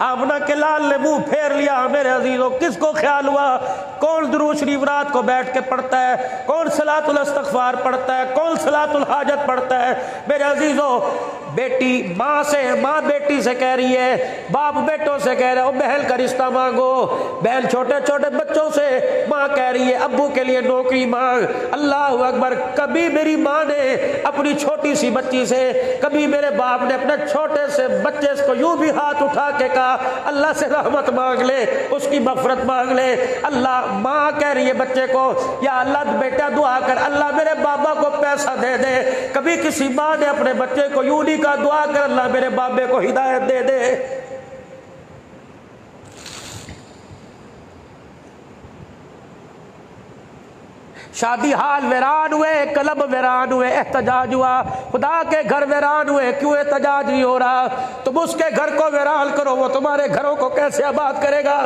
आमना के लाल ने मुंह फेर लिया। मेरे अजीजों, किसको ख्याल हुआ कौन दुरूद शरीफ रात को बैठ के पढ़ता है, कौन सलातुल इस्तिग़फ़ार पढ़ता है, कौन सलातुल हाजत पढ़ता है? मेरे अजीजों, बेटी माँ से, माँ बेटी से कह रही है, बाप बेटों से कह रहा है बहन का रिश्ता मांगो। बहन छोटे छोटे बच्चों से, माँ कह रही है अब्बू के लिए नौकरी मांग। अल्लाह अकबर। कभी मेरी माँ ने अपनी छोटी सी बच्ची से, कभी मेरे बाप ने अपने छोटे से बच्चे को यूं भी हाथ उठा के कहा अल्लाह से रहमत मांग ले, उसकी मग़फ़िरत मांग ले। अल्लाह, माँ कह रही है बच्चे को, या अल्लाह बेटा दुआ कर, अल्लाह मेरे बाबा को पैसा दे दे। कभी किसी माँ ने अपने बच्चे को यूं नहीं कहा दुआ कर अल्लाह मेरे बाबे को हिदायत दे दे। शादी हाल वीरान हुए, कलब वीरान हुए, एहतजाज हुआ। खुदा के घर वीरान हुए, क्यों एहतजाज नहीं हो रहा? तुम उसके घर को वीरान करो, वो तुम्हारे घरों को कैसे आबाद करेगा?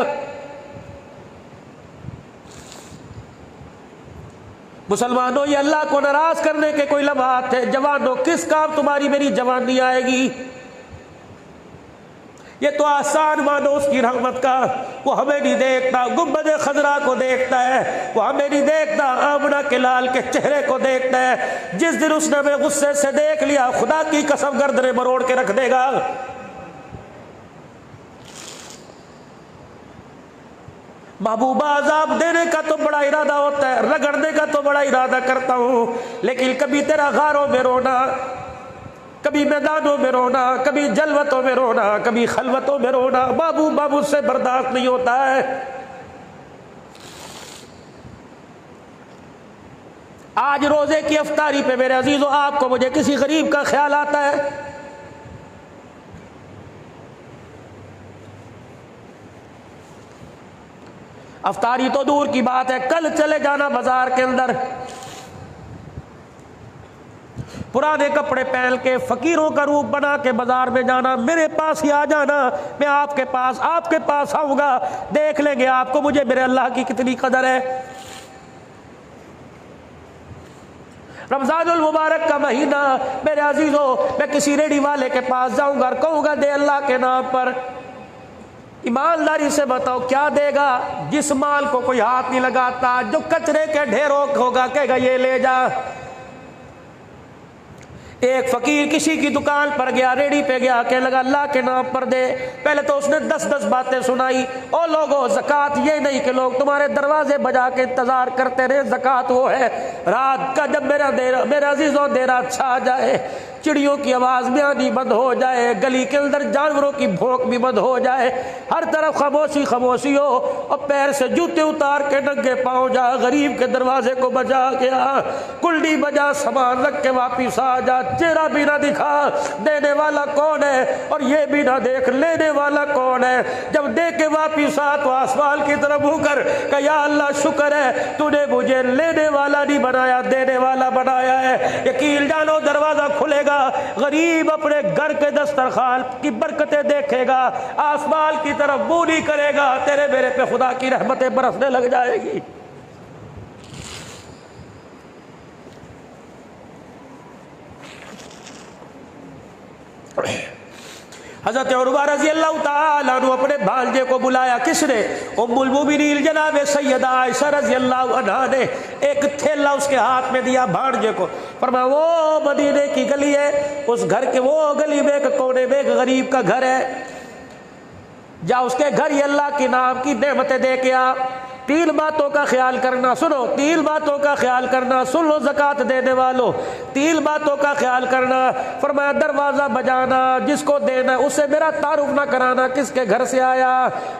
मुसलमानों, ये अल्लाह को नाराज करने के कोई लम्हात थे। जवानों, किस काम तुम्हारी मेरी जवानी आएगी? ये तो आसान मानो उसकी रहमत का। वो हमें नहीं देखता, गुंबद खजरा को देखता है, वो हमें नहीं देखता, आमना के लाल के चेहरे को देखता है। जिस दिन उसने हमें गुस्से से देख लिया, खुदा की कसम गर्दनें मरोड़ के रख देगा। महबूबा, अज़ाब देने का तो बड़ा इरादा होता है, रगड़ने का तो बड़ा इरादा करता हूँ, लेकिन कभी तेरा गारों में रोना, कभी मैदानों में रोना, कभी जलवतों में रोना, कभी खलवतों में रोना, बाबू बाबू से बर्दाश्त नहीं होता है। आज रोजे की अफ्तारी पे मेरे अजीजों, आपको मुझे किसी गरीब का ख्याल आता है? अफ्तारी तो दूर की बात है, कल चले जाना बाजार के अंदर, पुराने कपड़े पहन के फकीरों का रूप बना के बाजार में जाना, मेरे पास ही आ जाना, मैं आपके पास आऊंगा, देख लेंगे आपको मुझे मेरे अल्लाह की कितनी कदर है। रमजानुल मुबारक का महीना मेरे अजीजों, मैं किसी रेडी वाले के पास जाऊंगा और कहूंगा दे अल्लाह के नाम पर। ईमानदारी से बताओ क्या देगा? जिस माल को कोई हाथ नहीं लगाता, जो कचरे के ढेरों होगा, कहेगा ये ले जा। एक फकीर किसी की दुकान पर गया, रेडी पे गया, कहने लगा अल्लाह के नाम पर दे। पहले तो उसने 10-10 बातें सुनाई। ओ लोगों, ज़कात ये नहीं कि लोग तुम्हारे दरवाजे बजा के इंतजार करते रहे, ज़कात वो है रात का जब मेरे अजीजों देर रात छा जाए, चिड़ियों की आवाज भी आनी बंद हो जाए, गली के अंदर जानवरों की भौंक भी बंद हो जाए, हर तरफ खामोशी खामोशी हो, और पैर से जूते उतार के नंगे पाँव जा गरीब के दरवाजे को बजा गया, कुल्डी बजा, सामान रख के वापिस आ जा, चेहरा भी ना दिखा, देने वाला कौन है और ये भी ना देख लेने वाला कौन है। जब दे के वापिस आ तो आसमान की तरफ होकर कहा या अल्लाह शुक्र है तूने मुझे लेने वाला नहीं बनाया, देने वाला बनाया है। यकीन जानो दरवाजा खुलेगा, गरीब अपने घर के दस्तरखान की बरकतें देखेगा, आसमान की तरफ मुंह नहीं करेगा, तेरे मेरे पे खुदा की रहमतें बरसने लग जाएगी। हज़रत उर्वा रज़ी अल्लाह ताला अन्हु अपने भांजे को बुलाया। किसने? उम्मुल मुमिनीन जनाब सैयदा आयशा रज़ी अल्लाह अन्हा ने एक थैला उसके हाथ में दिया भांजे को। फरमाया वो मदीने की गली है, उस घर के वो गली में एक कोने में एक गरीब का घर है, जा उसके घर ये अल्लाह के नाम की नेमतें दे के आ। 3 बातों का ख्याल करना, सुनो 3 बातों का ख्याल करना, सुन लो ज़कात देने वालों, 3 बातों का ख्याल करना। फरमाया दरवाज़ा बजाना, जिसको देना उसे मेरा तारुफ ना कराना किसके घर से आया,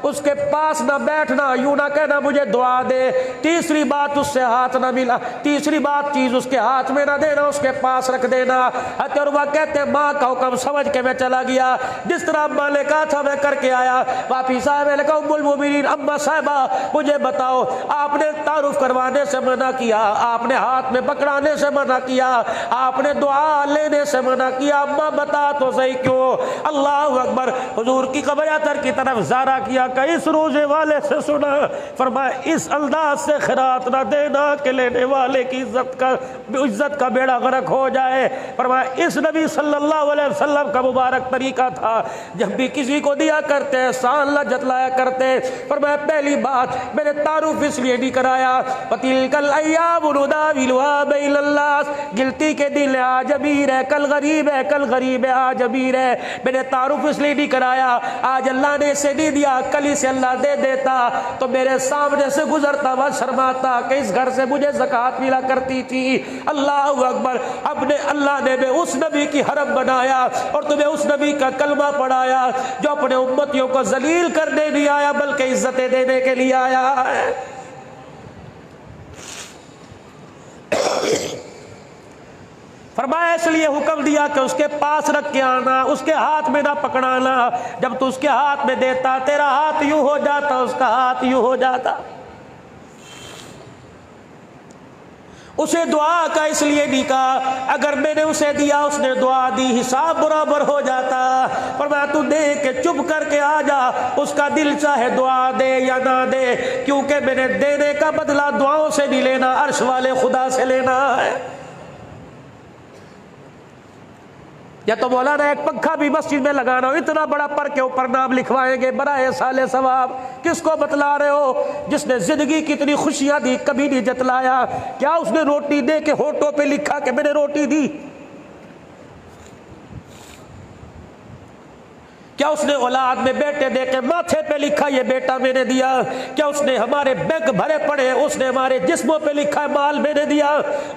उसके पास ना बैठना, यूं ना कहना मुझे दुआ दे। तीसरी बात उससे हाथ ना मिला, तीसरी बात चीज़ उसके हाथ में ना देना, उसके पास रख देना। हतुरवा कहते माँ का हुक्म समझ के मैं चला गया, जिस तरह अम्मा ने कहा था मैं करके आया। वापिस आया, मैंने कहा उम्मुल मुमिनीन अम्मा साहिबा मुझे बताओ, आपने तारुफ करवाने से मना किया, आपने हाथ में पकड़ाने से मना किया, आपने दुआ लेने से मना किया, अम्मा बता तो सही क्यों? अल्लाह अकबर। हुजूर की कब्र अतर की तरफ ज़ारा किया, कई इस रोजे वाले से सुना, फरमाया इस अंदाज से खैरात ना देना कि लेने वाले की इज्जत का बेड़ा गर्क हो जाए। फरमाया इस नबी सल्लल्लाहु अलैहि वसल्लम का मुबारक तरीका था, जब भी किसी को दिया करते सान ला जतलाया करते। फरमाया पहली बात मैंने तारुफ इसलिए नहीं कराया, वतिलकल अय्यामु नुदाविलुहा बैनन्नास, गिलती के दिन आज अमीर है कल गरीब है, कल गरीब है आज अमीर है। मैंने तारुफ इसलिए नहीं कराया, आज अल्लाह ने इसे नहीं दिया, कल इसे अल्लाह दे देता तो मेरे सामने से गुजरता हुआ शर्माता कि इस घर से मुझे ज़कात मिला करती थी। अल्लाह अकबर। अपने अल्लाह ने उस नबी की हरम बनाया और तुम्हें उस नबी का कलमा पढ़ाया जो अपने उम्मतियों को जलील करने नहीं आया बल्कि इज्जतें देने के लिए आया है। फरमाया इसलिए हुक्म दिया कि उसके पास रख के आना, उसके हाथ में ना पकड़ाना। जब तू उसके हाथ में देता तेरा हाथ यूं हो जाता, उसका हाथ यूं हो जाता। उसे दुआ का इसलिए नहीं कहा, अगर मैंने उसे दिया उसने दुआ दी हिसाब बराबर हो जाता। पर मैं तू दे के चुप करके आ जा, उसका दिल चाहे दुआ दे या ना दे, क्योंकि मैंने देने का बदला दुआओं से नहीं लेना, अर्श वाले खुदा से लेना है। या तो मौलाना एक पंखा भी मस्जिद में लगाना, इतना बड़ा पर के ऊपर नाम लिखवाएंगे बराए साले सवाब। किसको बतला रहे हो? जिसने जिंदगी की इतनी खुशियां दी कभी नहीं जतलाया। क्या उसने रोटी दे के होठों पे लिखा कि मैंने रोटी दी? क्या उसने औलाद में बेटे दे के माथे पे लिखा ये बेटा मैंने दिया? क्या उसने हमारे बैंक भरे पड़े उसने हमारे जिस्मों पे लिखा है माल मैंने दिया?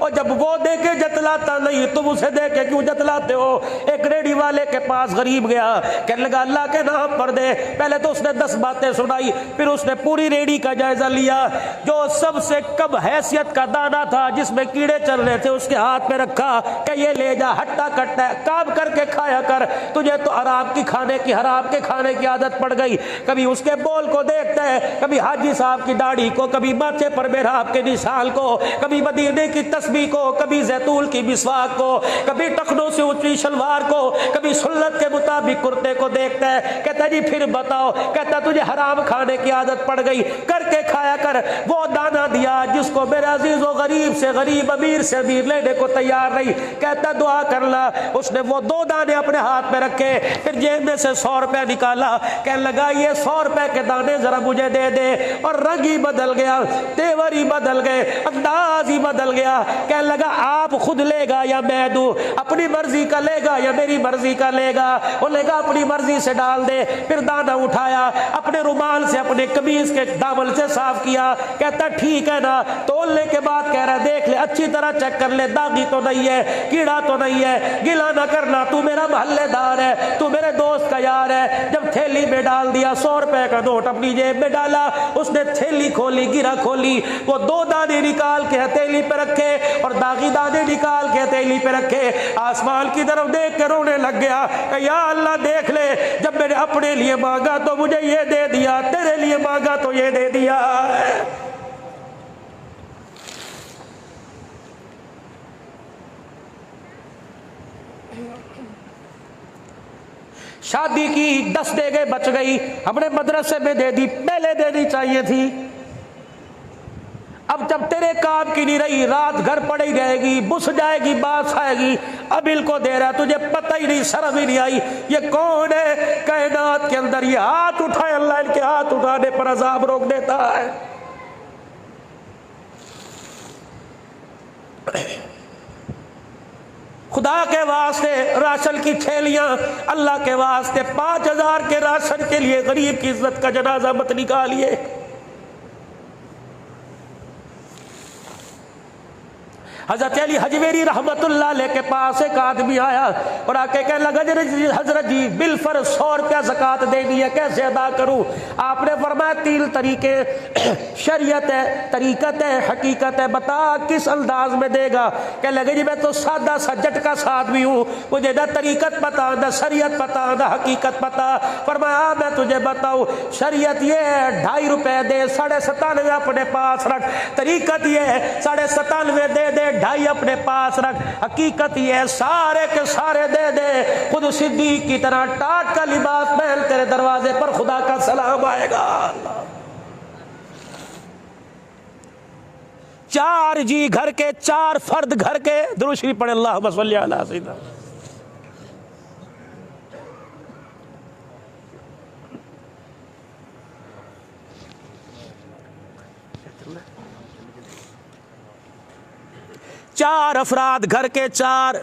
और जब वो दे के जतलाता नहीं तुम उसे दे के क्यों जतलाते हो? एक रेडी वाले के पास गरीब गया, कहने लगा अल्लाह के नाम पर दे। पहले तो उसने 10 बातें सुनाई, फिर उसने पूरी रेडी का जायजा लिया। जो सबसे कम हैसियत का दाना था जिसमें कीड़े चल रहे थे उसके हाथ में रखा कि ये ले जा, हट्टा कट्टा काम करके खाया कर, तुझे तो आराम की खाने की हराम के खाने की आदत पड़ गई। कभी उसके बोल को देखता है, कभी हाजी साहब की दाढ़ी को, कभी माथे पर मेहराब के निशान को, कभी मदीने की तस्बीह को, कभी जैतून की मिसवाक को, कभी टखनों से ऊंची शलवार को, कभी सुन्नत के मुताबिक कुर्ते को देखता है। कहता जी फिर बताओ, कहता तुझे हराम खाने की आदत पड़ गई, करके खाया कर। वो दाना दिया जिसको मेरे अजीजों गरीब से गरीब, अमीर से अमीर लेने को तैयार नहीं। कहता दुआ कर ला। उसने वो 2 दाने अपने हाथ में रखे, फिर जेब में से 100 रुपया निकाला, कहने लगा ये 100 रुपए के दाने जरा मुझे दे दे। और रंग ही बदल गया, तेवर ही बदल गए, अंदाज ही बदल गया। कहने लगा आप खुद लेगा या मैं दूं, अपनी मर्जी का लेगा या मेरी मर्जी का लेगा? वो लेगा अपनी मर्जी से डाल दे। फिर दाना उठाया, अपने रुमाल से अपने कमीज के दामन से साफ किया। कहता ठीक है ना? तोलने के बाद कह रहा देख ले, अच्छी तरह चेक कर ले, दागी तो नहीं है, कीड़ा तो नहीं है, गिला ना करना, तू मेरा मोहल्लेदार है, तू मेरे दोस्त का यार है। जब थैली में डाल दिया, 100 रुपए का नोट अपनी जेब में डाला, उसने थैली खोली, गिरा खोली, वो 2 दाने निकाल के हथेली पे रखे और दागी दाने निकाल के हथेली पे रखे। आसमान की तरफ देख के रोने लग गया, या अल्लाह देख ले, जब मैंने अपने लिए मांगा तो मुझे ये दे दिया, तेरे लिए मांगा तो ये दे दिया। शादी की 10 देगे बच गई, हमने मदरसे में दे दी, पहले देनी चाहिए थी। अब जब तेरे काम की नहीं रही, रात घर पड़ी रहेगी, बुस जाएगी, बास आएगी, अबिल को दे रहा, तुझे पता ही नहीं, शर्म ही नहीं आई। ये कौन है कायनात के अंदर ये हाथ उठाए? अल्लाह इनके हाथ उठाने पर अजाब रोक देता है। खुदा के वास्ते राशन की थैलियां, अल्लाह के वास्ते 5000 के राशन के लिए गरीब की इज्जत का जनाजा मत निकालिए। हजरत अली हजवेरी रहमतुल्लाह अलैह के पास एक आदमी आया और आके कहने लगा हजरत जी बिलफर 100 रुपया ज़कात देनी है, कैसे अदा करूं? आपने फरमाया 3 तरीके, शरीयत है, तरीकत है, हकीकत है, बता किस अंदाज में देगा? कहने लगे जी मैं तो सादा सा झटका सा आदमी हूँ, मुझे ना तरीकत पता, ना शरीयत पता, ना हकीकत पता। फरमाया मैं तुझे बताऊँ, शरीयत ये है 2.5 रुपए दे, 97.5 अपने पास रख। तरीकत ये है 97.5 दे दे, 2.5 अपने पास रख। हकीकत ये है सारे के सारे दे दे, खुद सिद्दीक की तरह टाट का लिबास पहन तेरे दरवाजे पर खुदा का सलाम आएगा। 4 जी घर के, 4 फर्द घर के, दुरूद शरीफ पढ़े अल्लाहुम्मा सल्ली अला सय्यिदना। चार अफराद घर के, 4,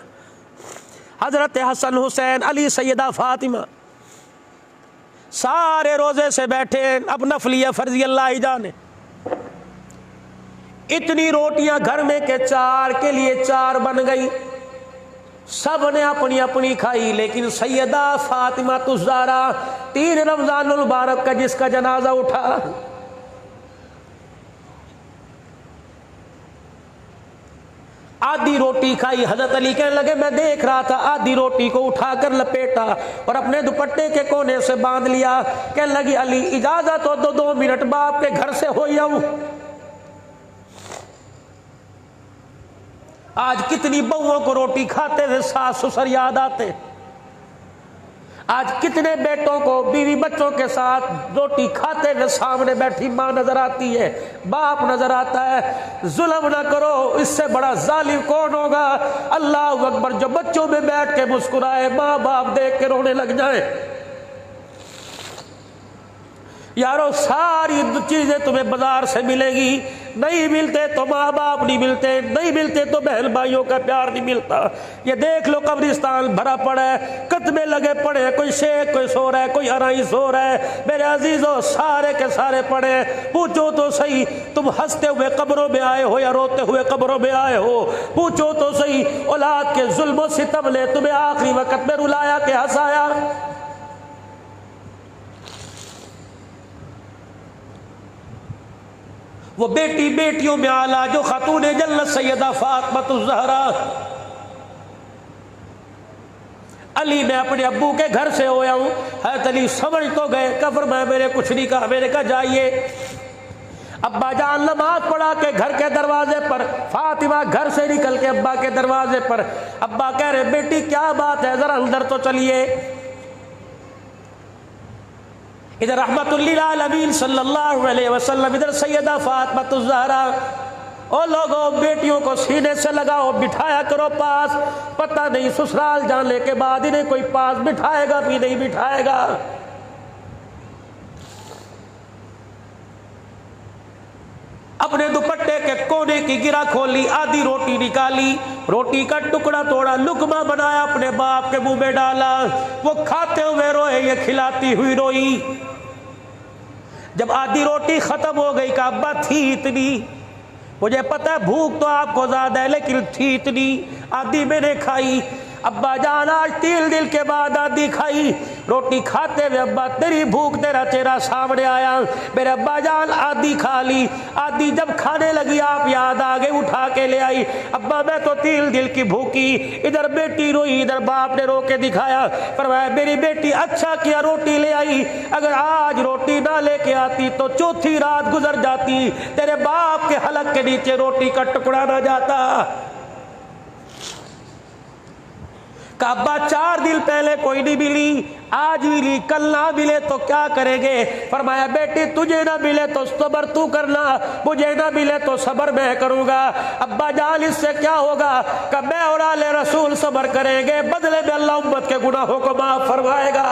हजरत हसन हुसैन अली सैयदा फातिमा, सारे रोजे से बैठे। अब नफलिया फर्जी अल्लाह ही जाने। इतनी रोटियां घर में के 4 के लिए 4 बन गई, सब ने अपनी अपनी खाई, लेकिन सैयदा फातिमा तुज़ारा 3 रमजानुल मुबारक का जिसका जनाजा उठा, आधी रोटी खाई। हजरत अली कहने लगे मैं देख रहा था, आधी रोटी को उठाकर लपेटा और अपने दुपट्टे के कोने से बांध लिया। कहने लगी अली इजाजत हो तो 2 मिनट बाप के घर से हो जाऊं। आज कितनी बहुओं को रोटी खाते हुए सास ससुर याद आते, आज कितने बेटों को बीवी बच्चों के साथ रोटी खाते हुए सामने बैठी माँ नजर आती है, बाप नजर आता है। जुल्म ना करो, इससे बड़ा जालिम कौन होगा? अल्लाह अकबर। जो बच्चों में बैठ के मुस्कुराए, माँ बाप देख के रोने लग जाए। यारो सारी चीजें तुम्हें बाजार से मिलेगी, नहीं मिलते तो माँ बाप नहीं मिलते, नहीं मिलते तो बहन भाइयों का प्यार नहीं मिलता। ये देख लो कब्रिस्तान भरा पड़ा है, कत्मे लगे पड़े हैं, कोई शेख कोई सो रहा है, कोई हराई सो रहा है। मेरे अजीजों सारे के सारे पड़े हैं। पूछो तो सही, तुम हंसते हुए कब्रों में आए हो या रोते हुए कब्रों में आए हो? पूछो तो सही, औलाद के जुल्म सितम ने तुम्हें आखिरी वक्त में रुलाया के हंसाया? वो बेटी बेटियों में आला जो खातून जन्नत सैयदा फातिमा ज़हरा अली मैं अपने अब्बू के घर से होया हूँ। हज़रत अली समझ तो गए, कब्र में मेरे कुछ नहीं कहा। मैंने कहा जाइए। अब्बा जान नमाज पढ़ा के घर के दरवाजे पर, फातिमा घर से निकल के अब्बा के दरवाजे पर। अब्बा कह रहे बेटी क्या बात है, जरा अंदर तो चलिए। इधर रहमतुल्लिल आलमीन सल्लल्लाहु अलैहि वसल्लम, इधर सैयदा फातिमा ज़हरा। ओ लोगों, बेटियों को सीने से लगाओ, बिठाया करो पास। पता नहीं ससुराल जाने के बाद इन्हें कोई पास बिठाएगा भी नहीं बिठाएगा। अपने दुपट्टे के कोने की गिरा खोली, आधी रोटी निकाली, रोटी का टुकड़ा तोड़ा, लुकमा बनाया, अपने बाप के मुंह में डाला। वो खाते हुए रोए, ये खिलाती हुई रोई। जब आधी रोटी खत्म हो गई का अब्बा थी इतनी, मुझे पता है भूख तो आपको ज्यादा है लेकिन थी इतनी, आधी मैंने खाई। अब्बा जान आज 3 दिन के बाद आधी खाई। रोटी खाते हुए अब्बा तेरी भूख, तेरा चेहरा सामने आया। मेरे अब्बा जान आधी खा ली, आधी जब खाने लगी आप याद आ गए, उठा के ले आई। अब्बा मैं तो 3 दिन की भूखी। इधर बेटी रोई, इधर बाप ने रो के दिखाया, फरमाया मेरी बेटी अच्छा किया रोटी ले आई, अगर आज रोटी ना लेके आती तो चौथी रात गुजर जाती, तेरे बाप के हलक के नीचे रोटी का टुकड़ा ना जाता। अब्बा 4 दिन पहले कोई नहीं मिली, आज मिली, कल ना मिले तो क्या करेंगे? फरमाया बेटी तुझे ना मिले तो सब्र तू करना, मुझे ना मिले तो सब्र मैं करूंगा। अब्बा जान इससे क्या होगा? कि मैं और आले रसूल सब्र करेंगे, बदले में अल्लाह उम्मत के गुनाहों को माफ फरमाएगा।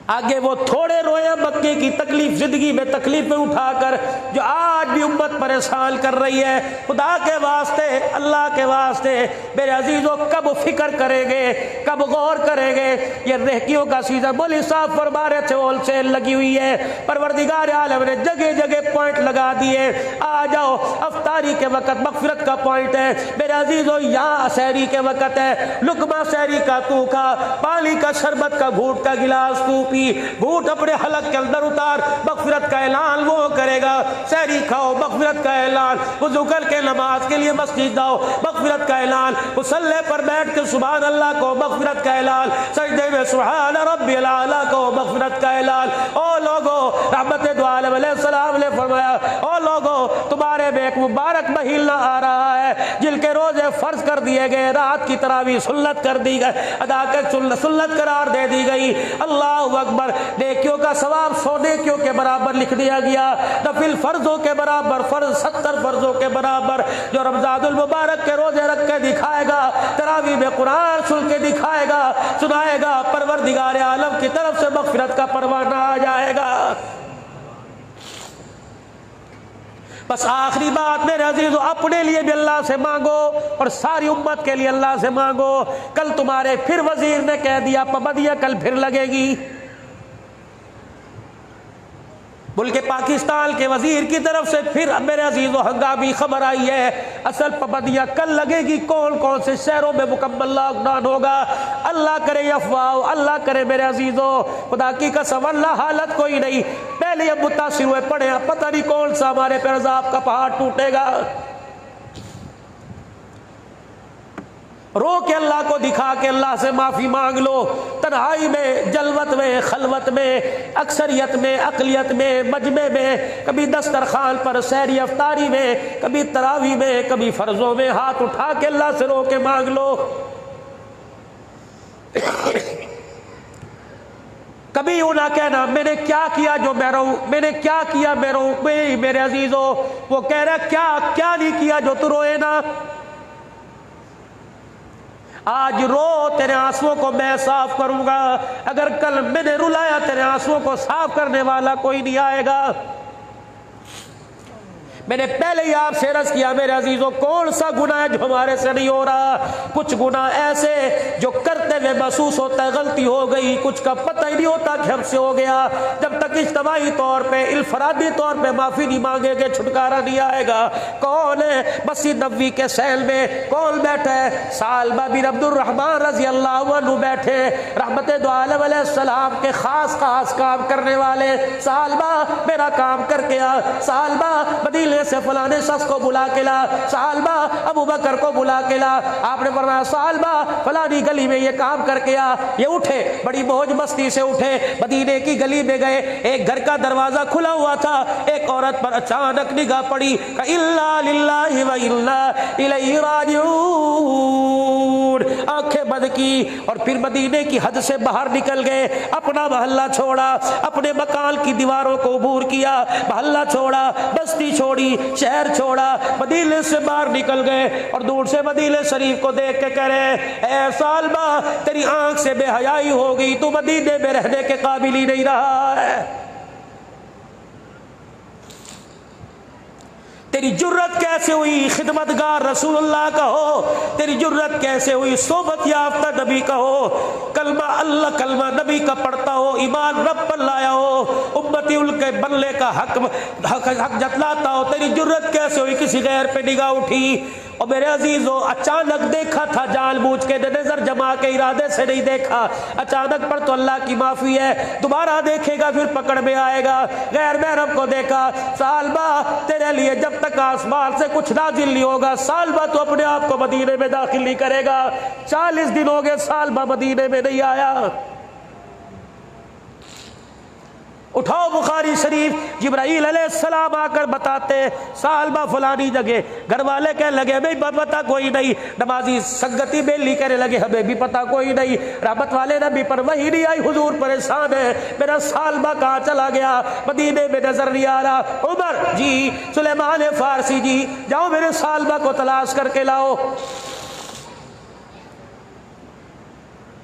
आगे वो थोड़े रोए मक्के की तकलीफ, जिंदगी में तकलीफें उठाकर जो आज भी उम्मत परेशान कर रही है। खुदा के वास्ते, अल्लाह के वास्ते मेरे अजीजों, कब फिक्र करेंगे, कब गौर करेंगे? ये रेहकियों का सीजन, बोली साहब फरमा रहे थे होलसेल लगी हुई है, परवरदिगार आलम ने जगह जगह पॉइंट लगा दिए। आ जाओ, अफ्तारी के वक्त मगफिरत का पॉइंट है मेरे अजीजों, यहाँ सहरी के वक्त है, लुकमा सहरी का तू खा, पानी का शरबत का घूट का गिलास तू पी, घूट अपने हलक के अंदर उतार, मगफिरत का ऐलान वो करेगा। सहरी खाओ, मगफिरत का ऐलान, वुज़ू करके नमाज के लिए मस्जिद जाओ, मगफिरत का ऐलान, मुसल्ले पर बैठ के सुभान अल्लाह को, मगफिरत का ऐलान, सजदे में सुभान रब्बिल आला को, मगफिरत का ऐलान। ओ लोगो, रहमत दो आलम अलैहिस्सलाम ने फरमाया, ओ लोगो तुम्हारे में एक मुबारक महीना आ रहा है, जिनके रोजे फर्ज कर दिए गए, रात की तरावी सुन्नत कर दी गई, अदा कर सुन्नत करार दे दी गई। अल्लाह अकबर, नेकियों का सवाब 100 नेकियों के बराबर लिख दिया गया, नफिल फर्जों के बराबर, फर्ज 70 फर्जों के बराबर। जो रमजानुल मुबारक के रोजे रख के दिखाएगा, तरावी में कुरान सुन के दिखाएगा, सुनाएगा, परवरदिगार आलम की तरफ से मगफिरत का परवाना आ जाएगा। बस आखिरी बात मेरे अजीजों, अपने लिए भी अल्लाह से मांगो और सारी उम्मत के लिए अल्लाह से मांगो। कल तुम्हारे फिर वजीर ने कह दिया पाबंदियां कल फिर लगेगी। मुल्क पाकिस्तान के वजीर की तरफ से फिर मेरे अजीजों हंगामी खबर आई है, असल पाबंदियां कल लगेगी। कौन कौन से शहरों में मुकम्मल लॉकडाउन होगा? अल्लाह करे अफवाह, अल्लाह करे मेरे अजीजों, खुदा की कसम अल्लाह हालत कोई नहीं। पहले अब मुतासिर हुए पड़े, पता नहीं कौन सा हमारे पे अज़ाब का पहाड़ टूटेगा। रो के अल्लाह को दिखा के अल्लाह से माफी मांग लो, तन्हाई में, जलवत में, खलवत में, अक्सरियत में, अकलियत में, मजमे में, कभी दस्तरखान पर, सहरी अफ्तारी में, कभी तरावी में, कभी फर्जों में, हाथ उठा के अल्लाह से रो के मांग लो। कभी यूं ना कहना मैंने क्या किया जो मैं रहूं, मैंने क्या किया मैं रहूं। मेरे अजीजों, वो कह रहा क्या क्या नहीं किया जो तू रोए ना। आज रो, तेरे आंसुओं को मैं साफ करूंगा। अगर कल मैंने रुलाया, तेरे आंसुओं को साफ करने वाला कोई नहीं आएगा। मैंने पहले ही आपसे अर्ज किया मेरे अजीजों, कौन सा गुनाह है जो हमारे से नहीं हो रहा? कुछ गुनाह ऐसे जो करते हुए महसूस होता है गलती हो गई, कुछ का पता ही नहीं होता कि हमसे हो गया। जब तक इज्तिमाई तौर पे, इल्फरादी तौर पे माफी नहीं मांगेंगे, छुटकारा नहीं आएगा। कौन है मस्जिद नबवी के सहल में कौन बैठा है? सालबा बिन अब्दुर्रहमान रजी अल्लाह अन्हु बैठे, रहमत दो आलम अलैहिस्सलाम के खास काम करने वाले। सालबा मेरा काम करके आ, सालबा मदीने कुएं से फलाने शख्स को बुला के ला, सालबा अबू बकर को बुला के ला। आपने फरमाया सालबा फलानी गली में ये काम करके आ। ये उठे, बड़ी मौज मस्ती से उठे, मदीने की गली में गए। एक घर का दरवाजा खुला हुआ था, एक औरत पर अचानक निगाह पड़ी, इल्ला लिल्लाहि व इल्ला इलैहि राजिऊन। आंखें बंद की और फिर मदीने की हद से बाहर निकल गए। अपना मोहल्ला छोड़ा, अपने मकान की दीवारों को अबूर किया, मोहल्ला छोड़ा, बस्ती छोड़ी, शहर छोड़ा, मदीने से बाहर निकल गए और दूर से मदीने शरीफ को देख के कह रहे, ऐ सालबा तेरी आंख से बेहयाई हो गई, तू मदीने में रहने के काबिल ही नहीं रहा है। तेरी जुर्रत कैसे हुई खिदमतगार रसूलुल्लाह का हो, तेरी जुर्रत कैसे हुई सोबत याफ्ता नबी का हो, कलमा अल्लाह कलमा नबी का पढ़ता हो, ईमान रब पर लाया हो, उम्मती उनके बनने का हक जतलाता हो, तेरी जुर्रत कैसे हुई किसी गैर पे निगाह उठी। और मेरे अजीजों अचानक देखा था, जानबूझ के नजर जमा के इरादे से नहीं देखा। अचानक पर तो अल्लाह की माफी है, दोबारा देखेगा फिर पकड़ में आएगा। गैर महरम को देखा, सालबा तेरे लिए जब तक आसमान से कुछ नाजिल नहीं होगा, सालबा तो अपने आप को मदीने में दाखिल नहीं करेगा। 40 दिन हो गए सालबा मदीने में नहीं आया। उठाओ बुखारी शरीफ, जिब्राईल अलैहिस्सलाम आकर बताते सालबा फलानी जगह। घर वाले कहने लगे हमें पता कोई नहीं, नमाजी संगति बेली कहने लगे हमें भी पता कोई नहीं। रहमत वाले नबी पर वही नहीं आई, हुजूर परेशान है, मेरा सालबा कहाँ चला गया, मदीने में नजर नहीं आ रहा। उमर जी, सुलेमान फारसी जी, जाओ मेरे सालबा को तलाश करके लाओ।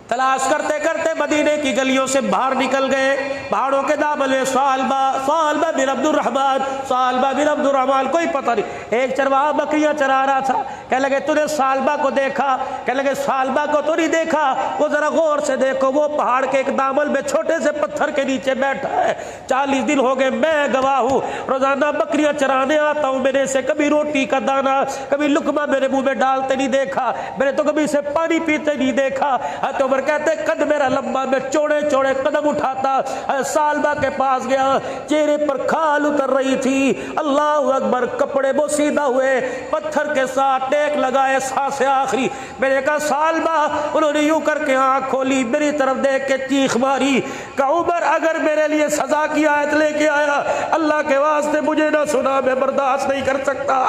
तलाश करते करते मदीने की गलियों से बाहर निकल गए। पहाड़ों के दामन में सालबा, सालबा बिन अब्दुर्रहमान, सालबा बिन अब्दुर्रहमान, कोई पता नहीं। एक चरवाहा बकरियां चरा रहा था, कह लगे तूने सालबा को देखा? कह लगे सालबा को तो नहीं देखा, वो जरा गौर से देखो, वो पहाड़ के एक दामन में छोटे से पत्थर के नीचे बैठा है। 40 दिन हो गए, मैं गवाह हूँ, रोजाना बकरियां चराने आता हूँ, मैंने से कभी रोटी का दाना, कभी लुकमा मेरे मुंह में डालते नहीं देखा, मैंने तो कभी से पानी पीते नहीं देखा। तो कहते कद मेरा लंबा, मैं चौड़े चौड़े कदम उठाता सालबा के पास गया, चेहरे पर खाल उतर रही थी। अल्लाह अकबर, कपड़े बोसीदा हुए, पत्थर के साथ टेक लगाए, सांसें आखिरी। मैंने कहा सालबा, उन्होंने यूं करके आंख खोली, मेरी तरफ देख के चीख मारी, कहा उमर अगर मेरे लिए सजा की आयत लेके आया, अल्लाह के वास्ते मुझे ना सुना, मैं बर्दाश्त नहीं कर सकता।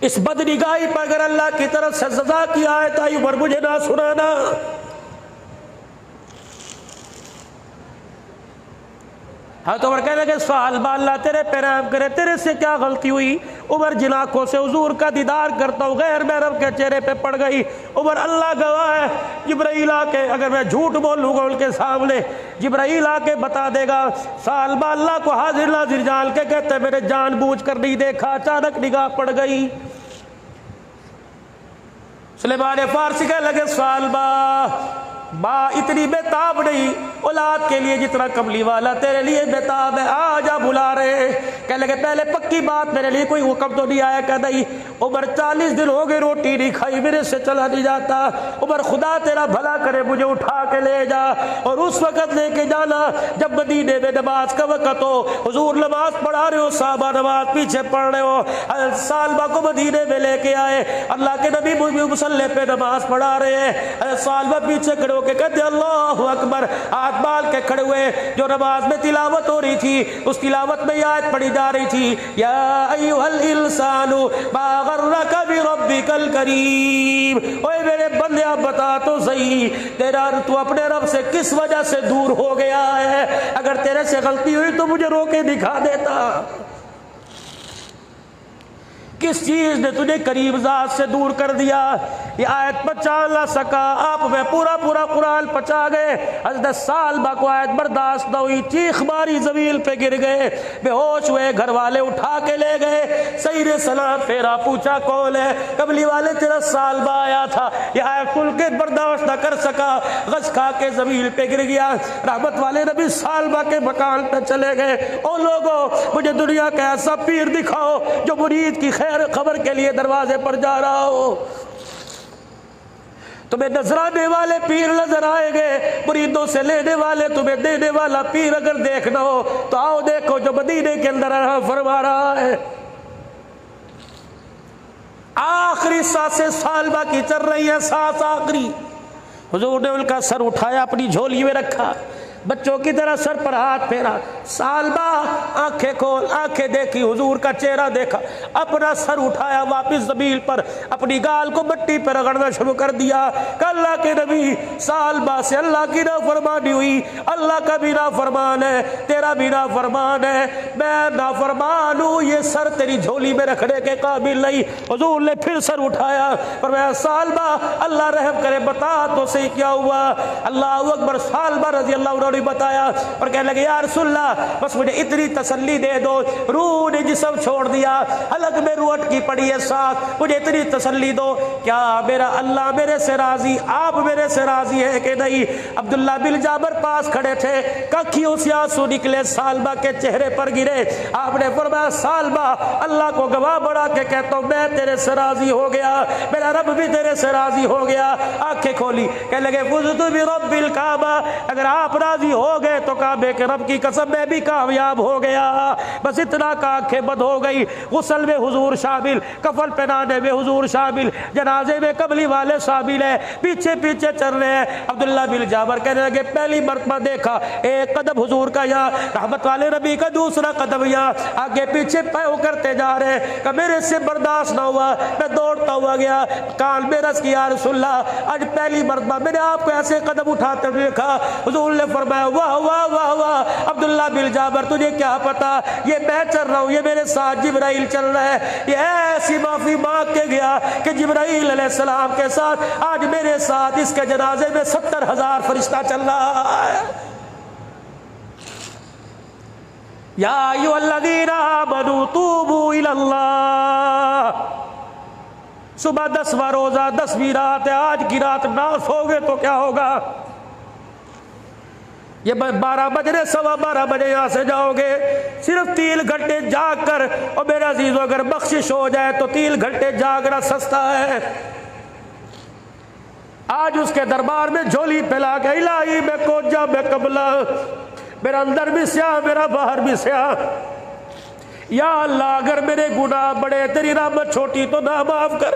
इस बदनिगाही पर अगर अल्लाह की तरफ से सजा की आयत आई, उमर मुझे ना सुनाना। हाँ तो उमर कहने लगे सालबा अल्लाह तेरे पे रहम करे, तेरे से क्या गलती हुई? उमर जिन आंखों से हुजूर का दीदार करता हूँ गैर महरम के चेहरे पे पड़ गई। उमर अल्लाह गवाह है, जिब्राईल आके, अगर मैं झूठ बोलूँगा उनके सामने, जिब्राईल आके बता देगा। सालबा अल्लाह को हाजिर नाजिर जान के कहते मैंने जानबूझ कर नहीं देखा, अचानक निगाह पड़ गई। सुलेमान फारसी कहने लगे सालबा माँ इतनी बेताब नहीं औलाद के लिए जितना कमली वाला तेरे लिए बेताब है, आ जा बुला रहे। कह लगे पहले पक्की बात, मेरे लिए कोई हुक्म तो नहीं आया? कह नहीं। उमर 40 दिन हो गए रोटी नहीं खाई, मेरे से चला नहीं जाता। उमर खुदा तेरा भला करे, मुझे उठा के ले जा, और उस वक्त लेके जाना जब मदीने में नमाज का वक्त हो, हुजूर नमाज पढ़ा रहे हो, साहबा नमाज पीछे पढ़ रहे हो। सालबा को मदीने में लेके आए, अल्लाह के नबी मुसल्ले पे नमाज पढ़ा रहे हैं। सालबा पीछे खड़े के कहते अल्लाहु अकबर, हाथ बाल के खड़े हुए। जो नमाज में तिलावत हो रही थी, उस तिलावत में आयत पढ़ी जा रही थी, या अय्युहल इंसानु मा गर्रका बिरब्बिकल करीम। ओए मेरे बंदे आप बता तो सही, तेरा तू अपने रब से किस वजह से दूर हो गया है? अगर तेरे से गलती हुई तो मुझे रोके दिखा देता। किस चीज ने तुझे करीब जात से दूर कर दिया? ये आयत पचा ना सका, आप में पूरा पूरा कुरान पचा गए। हज़रत सालबा को आयत बर्दाश्त न हुई, चीख मारी, जमीन पे गिर गए, बेहोश हुए। घर वाले उठा के ले गए, सही रे सलाम फेरा, पूछा कौन है? कबली वाले तेरा सालबा आया था। ये आयत खुल के बर्दाश्त न कर सका, गश खा के जमीन पे गिर गया। रहमत वाले नबी सालबा के मकान पे चले गए। ओ लोगों, मुझे दुनिया का ऐसा पीर दिखाओ जो मुरीद की खबर के लिए दरवाजे पर जा रहा हो। तुम्हें नजराने वाले पीर नजर आएंगे, मुरीदों से लेने वाले तुम्हें देने वाला पीर अगर देखना हो तो आओ देखो जो मदीने के अंदर फरमा रहा है। आखिरी सांसें सालबा की चल रही है, सांस आखिरी। हुजूर ने उनका सर उठाया, अपनी झोली में रखा, बच्चों की तरह सर पर हाथ फेरा। सालबा आंखें खोल, आंखें देखी, हुजूर का चेहरा देखा, अपना सर उठाया, वापस जमीन पर अपनी गाल को मिट्टी पर रगड़ना शुरू कर दिया। अल्लाह के नबी, सालबा से अल्लाह की नाफरमानी हुई, अल्लाह का भी नाफरमान है, तेरा भी नाफरमान है, मैं नाफरमान हूँ, ये सर तेरी झोली में रखने के काबिल नहीं। हुजूर ने फिर सर उठाया, पर मैं सालबा अल्लाह रहम करे, बता तो सही क्या हुआ। अल्लाह अकबर। सालबा रजी अल्लाह ने बताया और कहने लगे या रसूलल्लाह, बस मुझे इतनी तसल्ली दे दो, रूह ने जिस्म छोड़ दिया, हलक में रूह अटकी पड़ी है साथ, मुझे इतनी तसल्ली दो, क्या मेरा अल्लाह मेरे से राजी, आप मेरे से राजी है कि नहीं। अब्दुल्ला बिन जाबर पास खड़े थे, कखियों से आंसू निकले, सालबा के चेहरे पर गिरे। आपने फरमाया सालबा, अल्लाह को गवाह बढ़ा के कहता हूं मैं तेरे से राजी हो गया, मेरा रब भी तेरे से राजी हो गया। आंखें खोली, कहने लगे फुज़तु बिरब्बिल काबा, अगर आप राजी हो गए तो काबे के रब की कसम मैं भी कामयाब हो गया। बस इतना का आंखें बंद हो गई। गुस्ल में हुजूर शामिल, कफन पहनाने में हुजूर शामिल, जनाजे में कबली वाले शामिल है, पीछे पीछे चल रहे हैं। अब्दुल्ला बिन जाबर कहने लगे पहली मरतबा देखा एक कदम हुजूर का यहाँ, रहमत वाले नबी का दूसरा कदम यहाँ, आगे पीछे पैव करते जा रहे हैं। कि मेरे से बर्दाश्त ना हुआ, मैं दौड़ता हुआ गया, कान में रस किया रसूलल्लाह, आज पहली मरतबा मैंने आपको ऐसे कदम उठाते देखा। हुजूर ने फरमाया वाह वाह वाह वाह अब्दुल्ला बिन जाबर, तुझे क्या पता, ये मैं चल रहा हूँ, ये मेरे साथ जिब्राइल चल रहा है। ये ऐसी माफी मांग के गया कि जिब्राइल अलैहिस्सलाम के साथ आज मेरे साथ इसके जनाजे में 70,000 फरिश्ता चल रहा है। या अय्युहल्लज़ीना आमनू तूबू इलल्लाह। सुबह 10वां रोजा, 10वीं रात है, आज की रात ना सोगे तो क्या होगा। ये 12 बजे, 12:15 बजे यहाँ से जाओगे, सिर्फ 3 घंटे जाग कर, और मेरे अजीजों अगर बख्शिश हो जाए तो 3 घंटे जागना सस्ता है। आज उसके दरबार में झोली फैला के इलाही में कोजा में कबला, मेरा अंदर भी स्याह मेरा बाहर भी स्याह, या अल्लाह अगर मेरे गुनाह बड़े, तेरी रहमत छोटी तो ना माफ कर,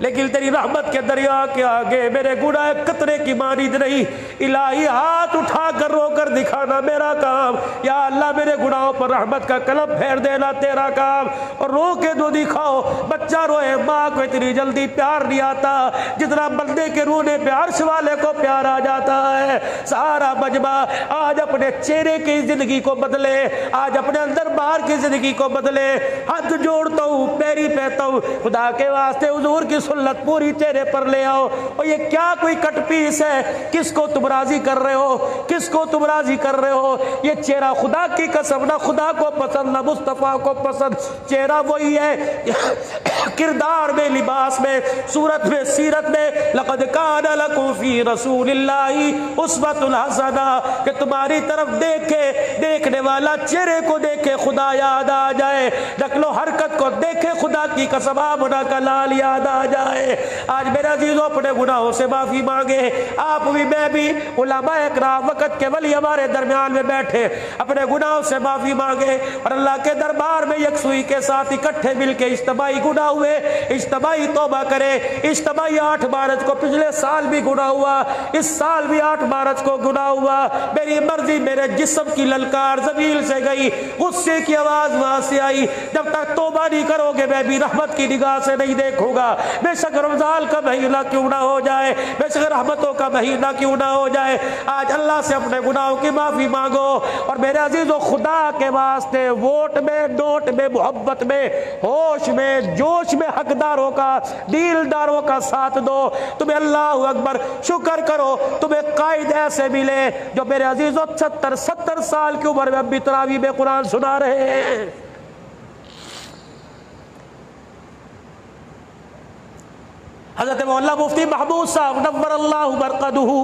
लेकिन तेरी रहमत के दरिया के आगे मेरे गुनाह कतरे की मानिद नहीं। इलाही हाथ उठा कर रो कर दिखाना मेरा काम, या अल्लाह मेरे गुनाहों पर रहमत का कलम फेर देना तेरा काम। और रो के दो दिखाओ, बच्चा रोए माँ को इतनी जल्दी प्यार नहीं आता जितना बंदे के रोने पे अर्श वाले को प्यार आ जाता है। सारा मजमा आज अपने चेहरे की जिंदगी को बदले, आज अपने अंदर बाहर की जिंदगी को बदले। हाथ जोड़ता हूँ, पैरी पहता हूँ, खुदा के वास्ते हुजूर की सुन्नत पूरी चेहरे पर ले आओ। और ये क्या कोई कट पीस है, किसको तुम राजी कर रहे हो, किसको तुम राजी कर रहे हो। ये चेहरा खुदा की कसम ना खुदा को पसंद ना मुस्तफा को पसंद, चेहरा वही है किरदार में, लिबास में, सूरत में, सीरत में। लक़द कान लकुम फी रसूलिल्लाहि उस्वतुन हसना, कि तुम्हारी तरफ देखे देखने वाला चेहरे को देखे खुदा याद आ जाए, नकलो हरकत को देखे खुदा की कसम आमना का लाल याद आ जाए। आज मेरे अजीजों अपने गुनाहों से माफी मांगे, आप भी मैं भी, उलमाए किराम वक़्त के वली हमारे दरमियान में बैठे, अपने गुनाहों से माफी मांगे और अल्लाह के दरबार में यकसुई के साथ इकट्ठे मिलके इज्तिमाई गुनाह हुए, इज्तिमाई तौबा करे। इज्तिमाई 8 मार्च को पिछले साल भी गुनाह हुआ, इस साल भी 8 मार्च को गुनाह हुआ। मेरी मर्जी मेरे जिस्म की ललकार ज़मीन से गई, गुस्से की आवाज वहां से आई। जब तक तौबा नहीं करोगे मैं भी रहमत की निगाह से नहीं देखूंगा। बेशक रमजान का महीना क्यों ना हो जाए, बेशक रहमतों का महीना क्यों ना हो जाए, आज अल्लाह से अपने गुनाहों की माफी मांगो। और मेरे अजीजों खुदा के वास्ते वोट में, नोट में, मोहब्बत में, होश में, जोश में हकदारों का, दीलदारों का साथ दो। तुम्हें अल्लाह अकबर शुक्र करो, तुम्हें कायद ऐसे मिले जो मेरे अजीजों 70 साल की उम्र में अभी तरावी में कुरान सुना रहे हैं। हज़रत मौलाना मुफ्ती महमूद साहब नव्वर अल्लाहु बरकतहू,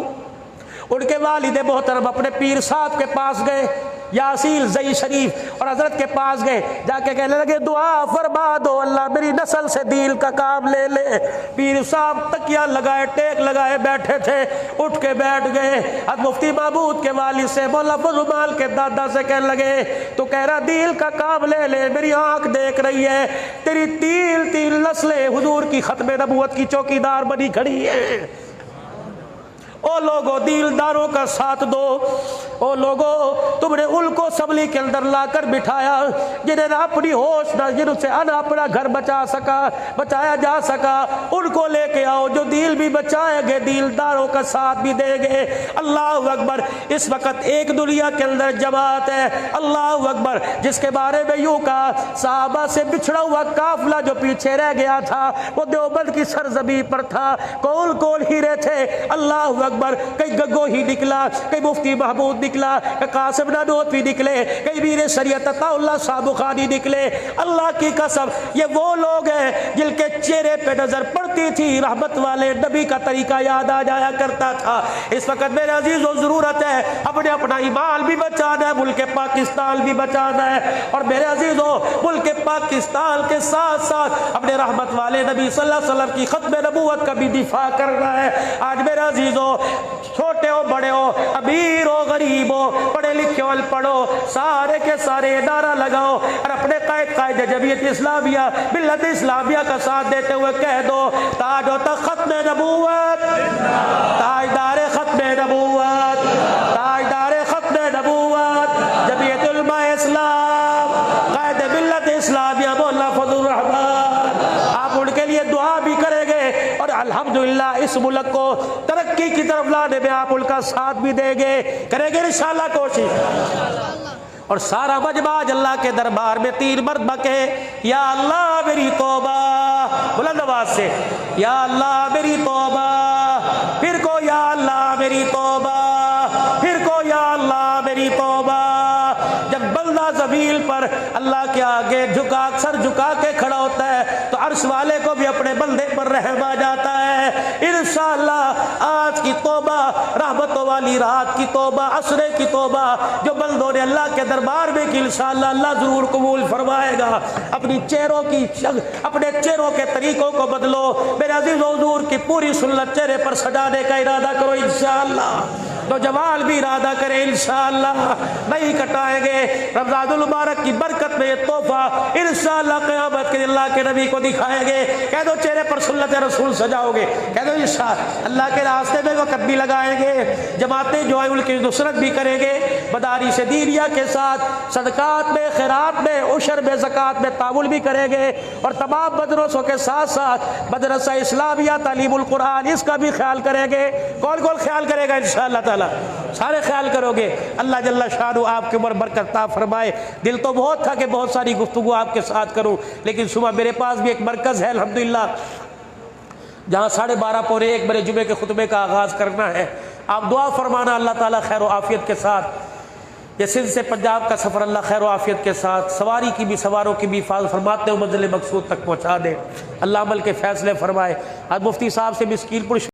उनके वालिद मोहतरम अपने पीर साहब के पास गए, यासील जई शरीफ, और हजरत के पास गए, जाके कहने लगे दुआ फरमा दो अल्लाह मेरी नस्ल से दिल का काम ले ले। पीर साहब तकिया लगाए टेक लगाए बैठे थे, उठ के बैठ गए। अब मुफ्ती महमूद के वालिद से मौला फजल के दादा से कहने लगे तो कह रहा दिल का काम ले ले, मेरी आंख देख रही है तेरी तीन नस्लें हुजूर की खत्म नबूवत की चौकीदार बनी खड़ी है। ओ लोगो दिलदारों का साथ दो, ओ लोगो तुमने उनको असम्बली के अंदर लाकर बिठाया जिन्हें ना अपनी होश ना जिनसे ना अपना घर बचाया जा सका, उनको लेके आओ जो दिल भी बचाएंगे, दिलदारों का साथ भी देंगे। अल्लाह अकबर। इस वक्त एक दुनिया के अंदर जमात है, अल्लाह अकबर, जिसके बारे में यूं कहा साहबा से बिछड़ा हुआ काफिला जो पीछे रह गया था वो देवबंद की सरजमी पर था। कौन कौन हीरे थे, अल्लाह अकबर, कई गग्गो ही निकला, कई मुफ्ती महमूद निकला, कई कासिम नानोतवी निकले, कई वीर शरीयत अताउल्लाह साहब बुखारी निकले। अल्लाह की कसम ये वो लोग हैं जिनके चेहरे पे नजर पड़ती थी रहमत वाले नबी का तरीका याद आ जाया करता था। इस वक्त मेरे अजीजों जरूरत है अपने अपना ईमान भी बचाना है, मुल्क पाकिस्तान भी बचाना है, और मेरे अजीजों मुल्क पाकिस्तान के साथ साथ अपने रहमत वाले नबी सल्लल्लाहु अलैहि वसल्लम की खत्म नबूवत का भी दिफा करना है। आज मेरे अजीजों छोटे हो बड़े हो, अमीर हो गरीब हो, पढ़े लिखे हो पढ़ो, सारे के सारे नारा लगाओ और अपने कायदे जमीयत इस्लामिया मिल्लत इस्लामिया का साथ देते हुए कह दो ताजो तक खत्म नबूवत, ताजदार खत्म नबूवत, ताजदार खत्म नबूवत जमीयत उलमा इस्लाम कायदे मिल्लत इस्लामिया मौला फजल रहमान। आप उनके लिए दुआ भी करेंगे और अल्हम्दुलिल्लाह इस मुल्क को तरक्की की तरफ लाने में आप उनका साथ भी देंगे, करेंगे इंशाअल्लाह कोशिश। और सारा मजमा अल्लाह के दरबार में 3 मरतबा कहे या अल्लाह मेरी तौबा, बुलंद आवाज से या अल्लाह मेरी तौबा, फिर को या अल्लाह मेरी तौबा, फिर को या अल्लाह मेरी तौबा। जब बंदा ज़मीन पर अल्लाह के आगे सर झुका के खड़ा होता है तो अर्श वाले को भी अपने बंदे पर रहम आ जाता है। इंशाअल्लाह आज की तौबा, रहमतों वाली रात की तौबा, असरे की तौबा जो बंदों ने अल्लाह के दरबार में की, इंशाअल्लाह अल्लाह जरूर कबूल फरमाएगा। अपने चेहरों के तरीकों को बदलो, मेरे अजीज हुजूर की पूरी सुन्नत चेहरे पर सजाने का इरादा करो इंशाअल्लाह। तो जवाल भी इरादा करे इंशाअल्लाह, नहीं कटाएंगे। रमजानुल मुबारक की बरकत में ये तोहफा इंशाअल्लाह क़यामत के अल्लाह के नबी को दिखाएंगे। कह दो चेहरे पर सुन्नत रसूल सजाओगे, कह दो इंशाअल्लाह अल्लाह के रास्ते में वक़्त भी लगाएंगे, जमातें जो है उनकी नुसरत भी करेंगे, मदारिस दीनिया के साथ सदकात में, खैरात में, उशर में, ज़कात में तामुल भी करेंगे, और तमाम मदरसों के साथ साथ मदरसा इस्लामिया तालीमुल कुरान इसका भी ख्याल करेंगे। कौन कौन ख्याल करेगा इंशाअल्लाह ताला, सारे ख्याल करोगे। अल्लाह जल्ला शानु आपके ऊपर बरकत ता फरमाए। दिल तो बहुत था कि बहुत सारी गुफ्तगू आपके साथ करूं, लेकिन सुबह मेरे पास भी एक मरकज़ है अल्हम्दुलिल्लाह जहाँ 12:30 पौने 1 बजे जुमे के खुतबे का आगाज़ करना है। आप दुआ फरमाना अल्लाह ताला खैर आफियत के साथ ये सिंध से पंजाब का सफ़र अल्लाह खैर आफियत के साथ सवारी की भी सवारों की भी हिफाज़त फरमाते हुए मंजिल मकसूद तक पहुँचा दे। अल्लाह अमल के फ़ैसले फरमाए। आज मुफ्ती साहब से मिस्कीनपुर